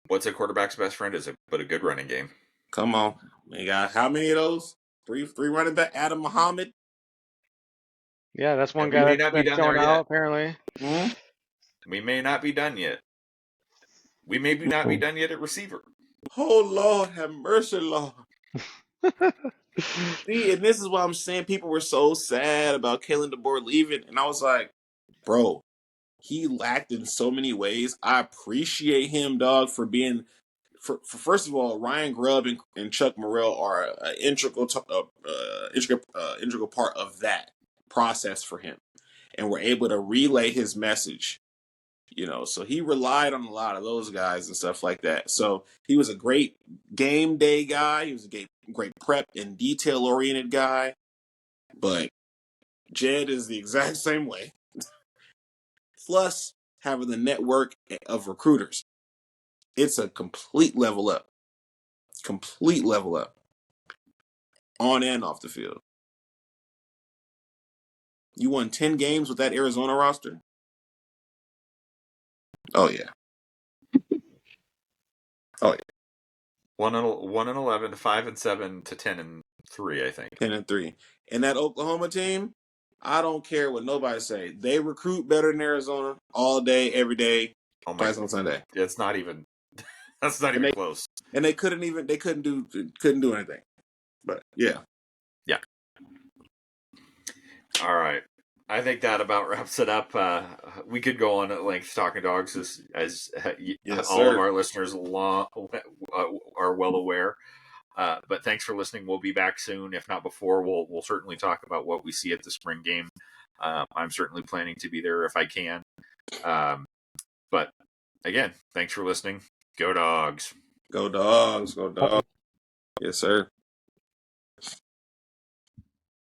what's a quarterback's best friend is but a good running game. Come on. We got how many of those? Three running back. Adam Muhammad. Yeah, that's one guy that's going out, apparently. We may not be done yet. We may not be done yet at receiver. Oh, Lord, have mercy, Lord. See, and this is why I'm saying people were so sad about Kalen DeBoer leaving. And I was like, bro, he lacked in so many ways. I appreciate him, dog, for being... For first of all, Ryan Grubb and Chuck Morrell are an integral part of that process for him. And were able to relay his message. You know, so he relied on a lot of those guys and stuff like that. So he was a great game day guy. He was a great prep and detail-oriented guy. But Jed is the exact same way. Plus, having the network of recruiters. It's a complete level up. Complete level up. On and off the field. You won 10 games with that Arizona roster? Oh, yeah. Oh, yeah. 1-11 to 5-7 to 10-3, I think. 10-3. And that Oklahoma team, I don't care what nobody say. They recruit better than Arizona all day, every day, twice on Sunday. It's not even. That's not even close. And they couldn't do anything. But yeah. Yeah. All right. I think that about wraps it up. We could go on at length talking dogs, as all of our listeners are well aware. But thanks for listening. We'll be back soon. If not before, we'll certainly talk about what we see at the spring game. I'm certainly planning to be there if I can. But again, thanks for listening. Go Dogs. Go Dogs. Go Dogs. Yes, sir.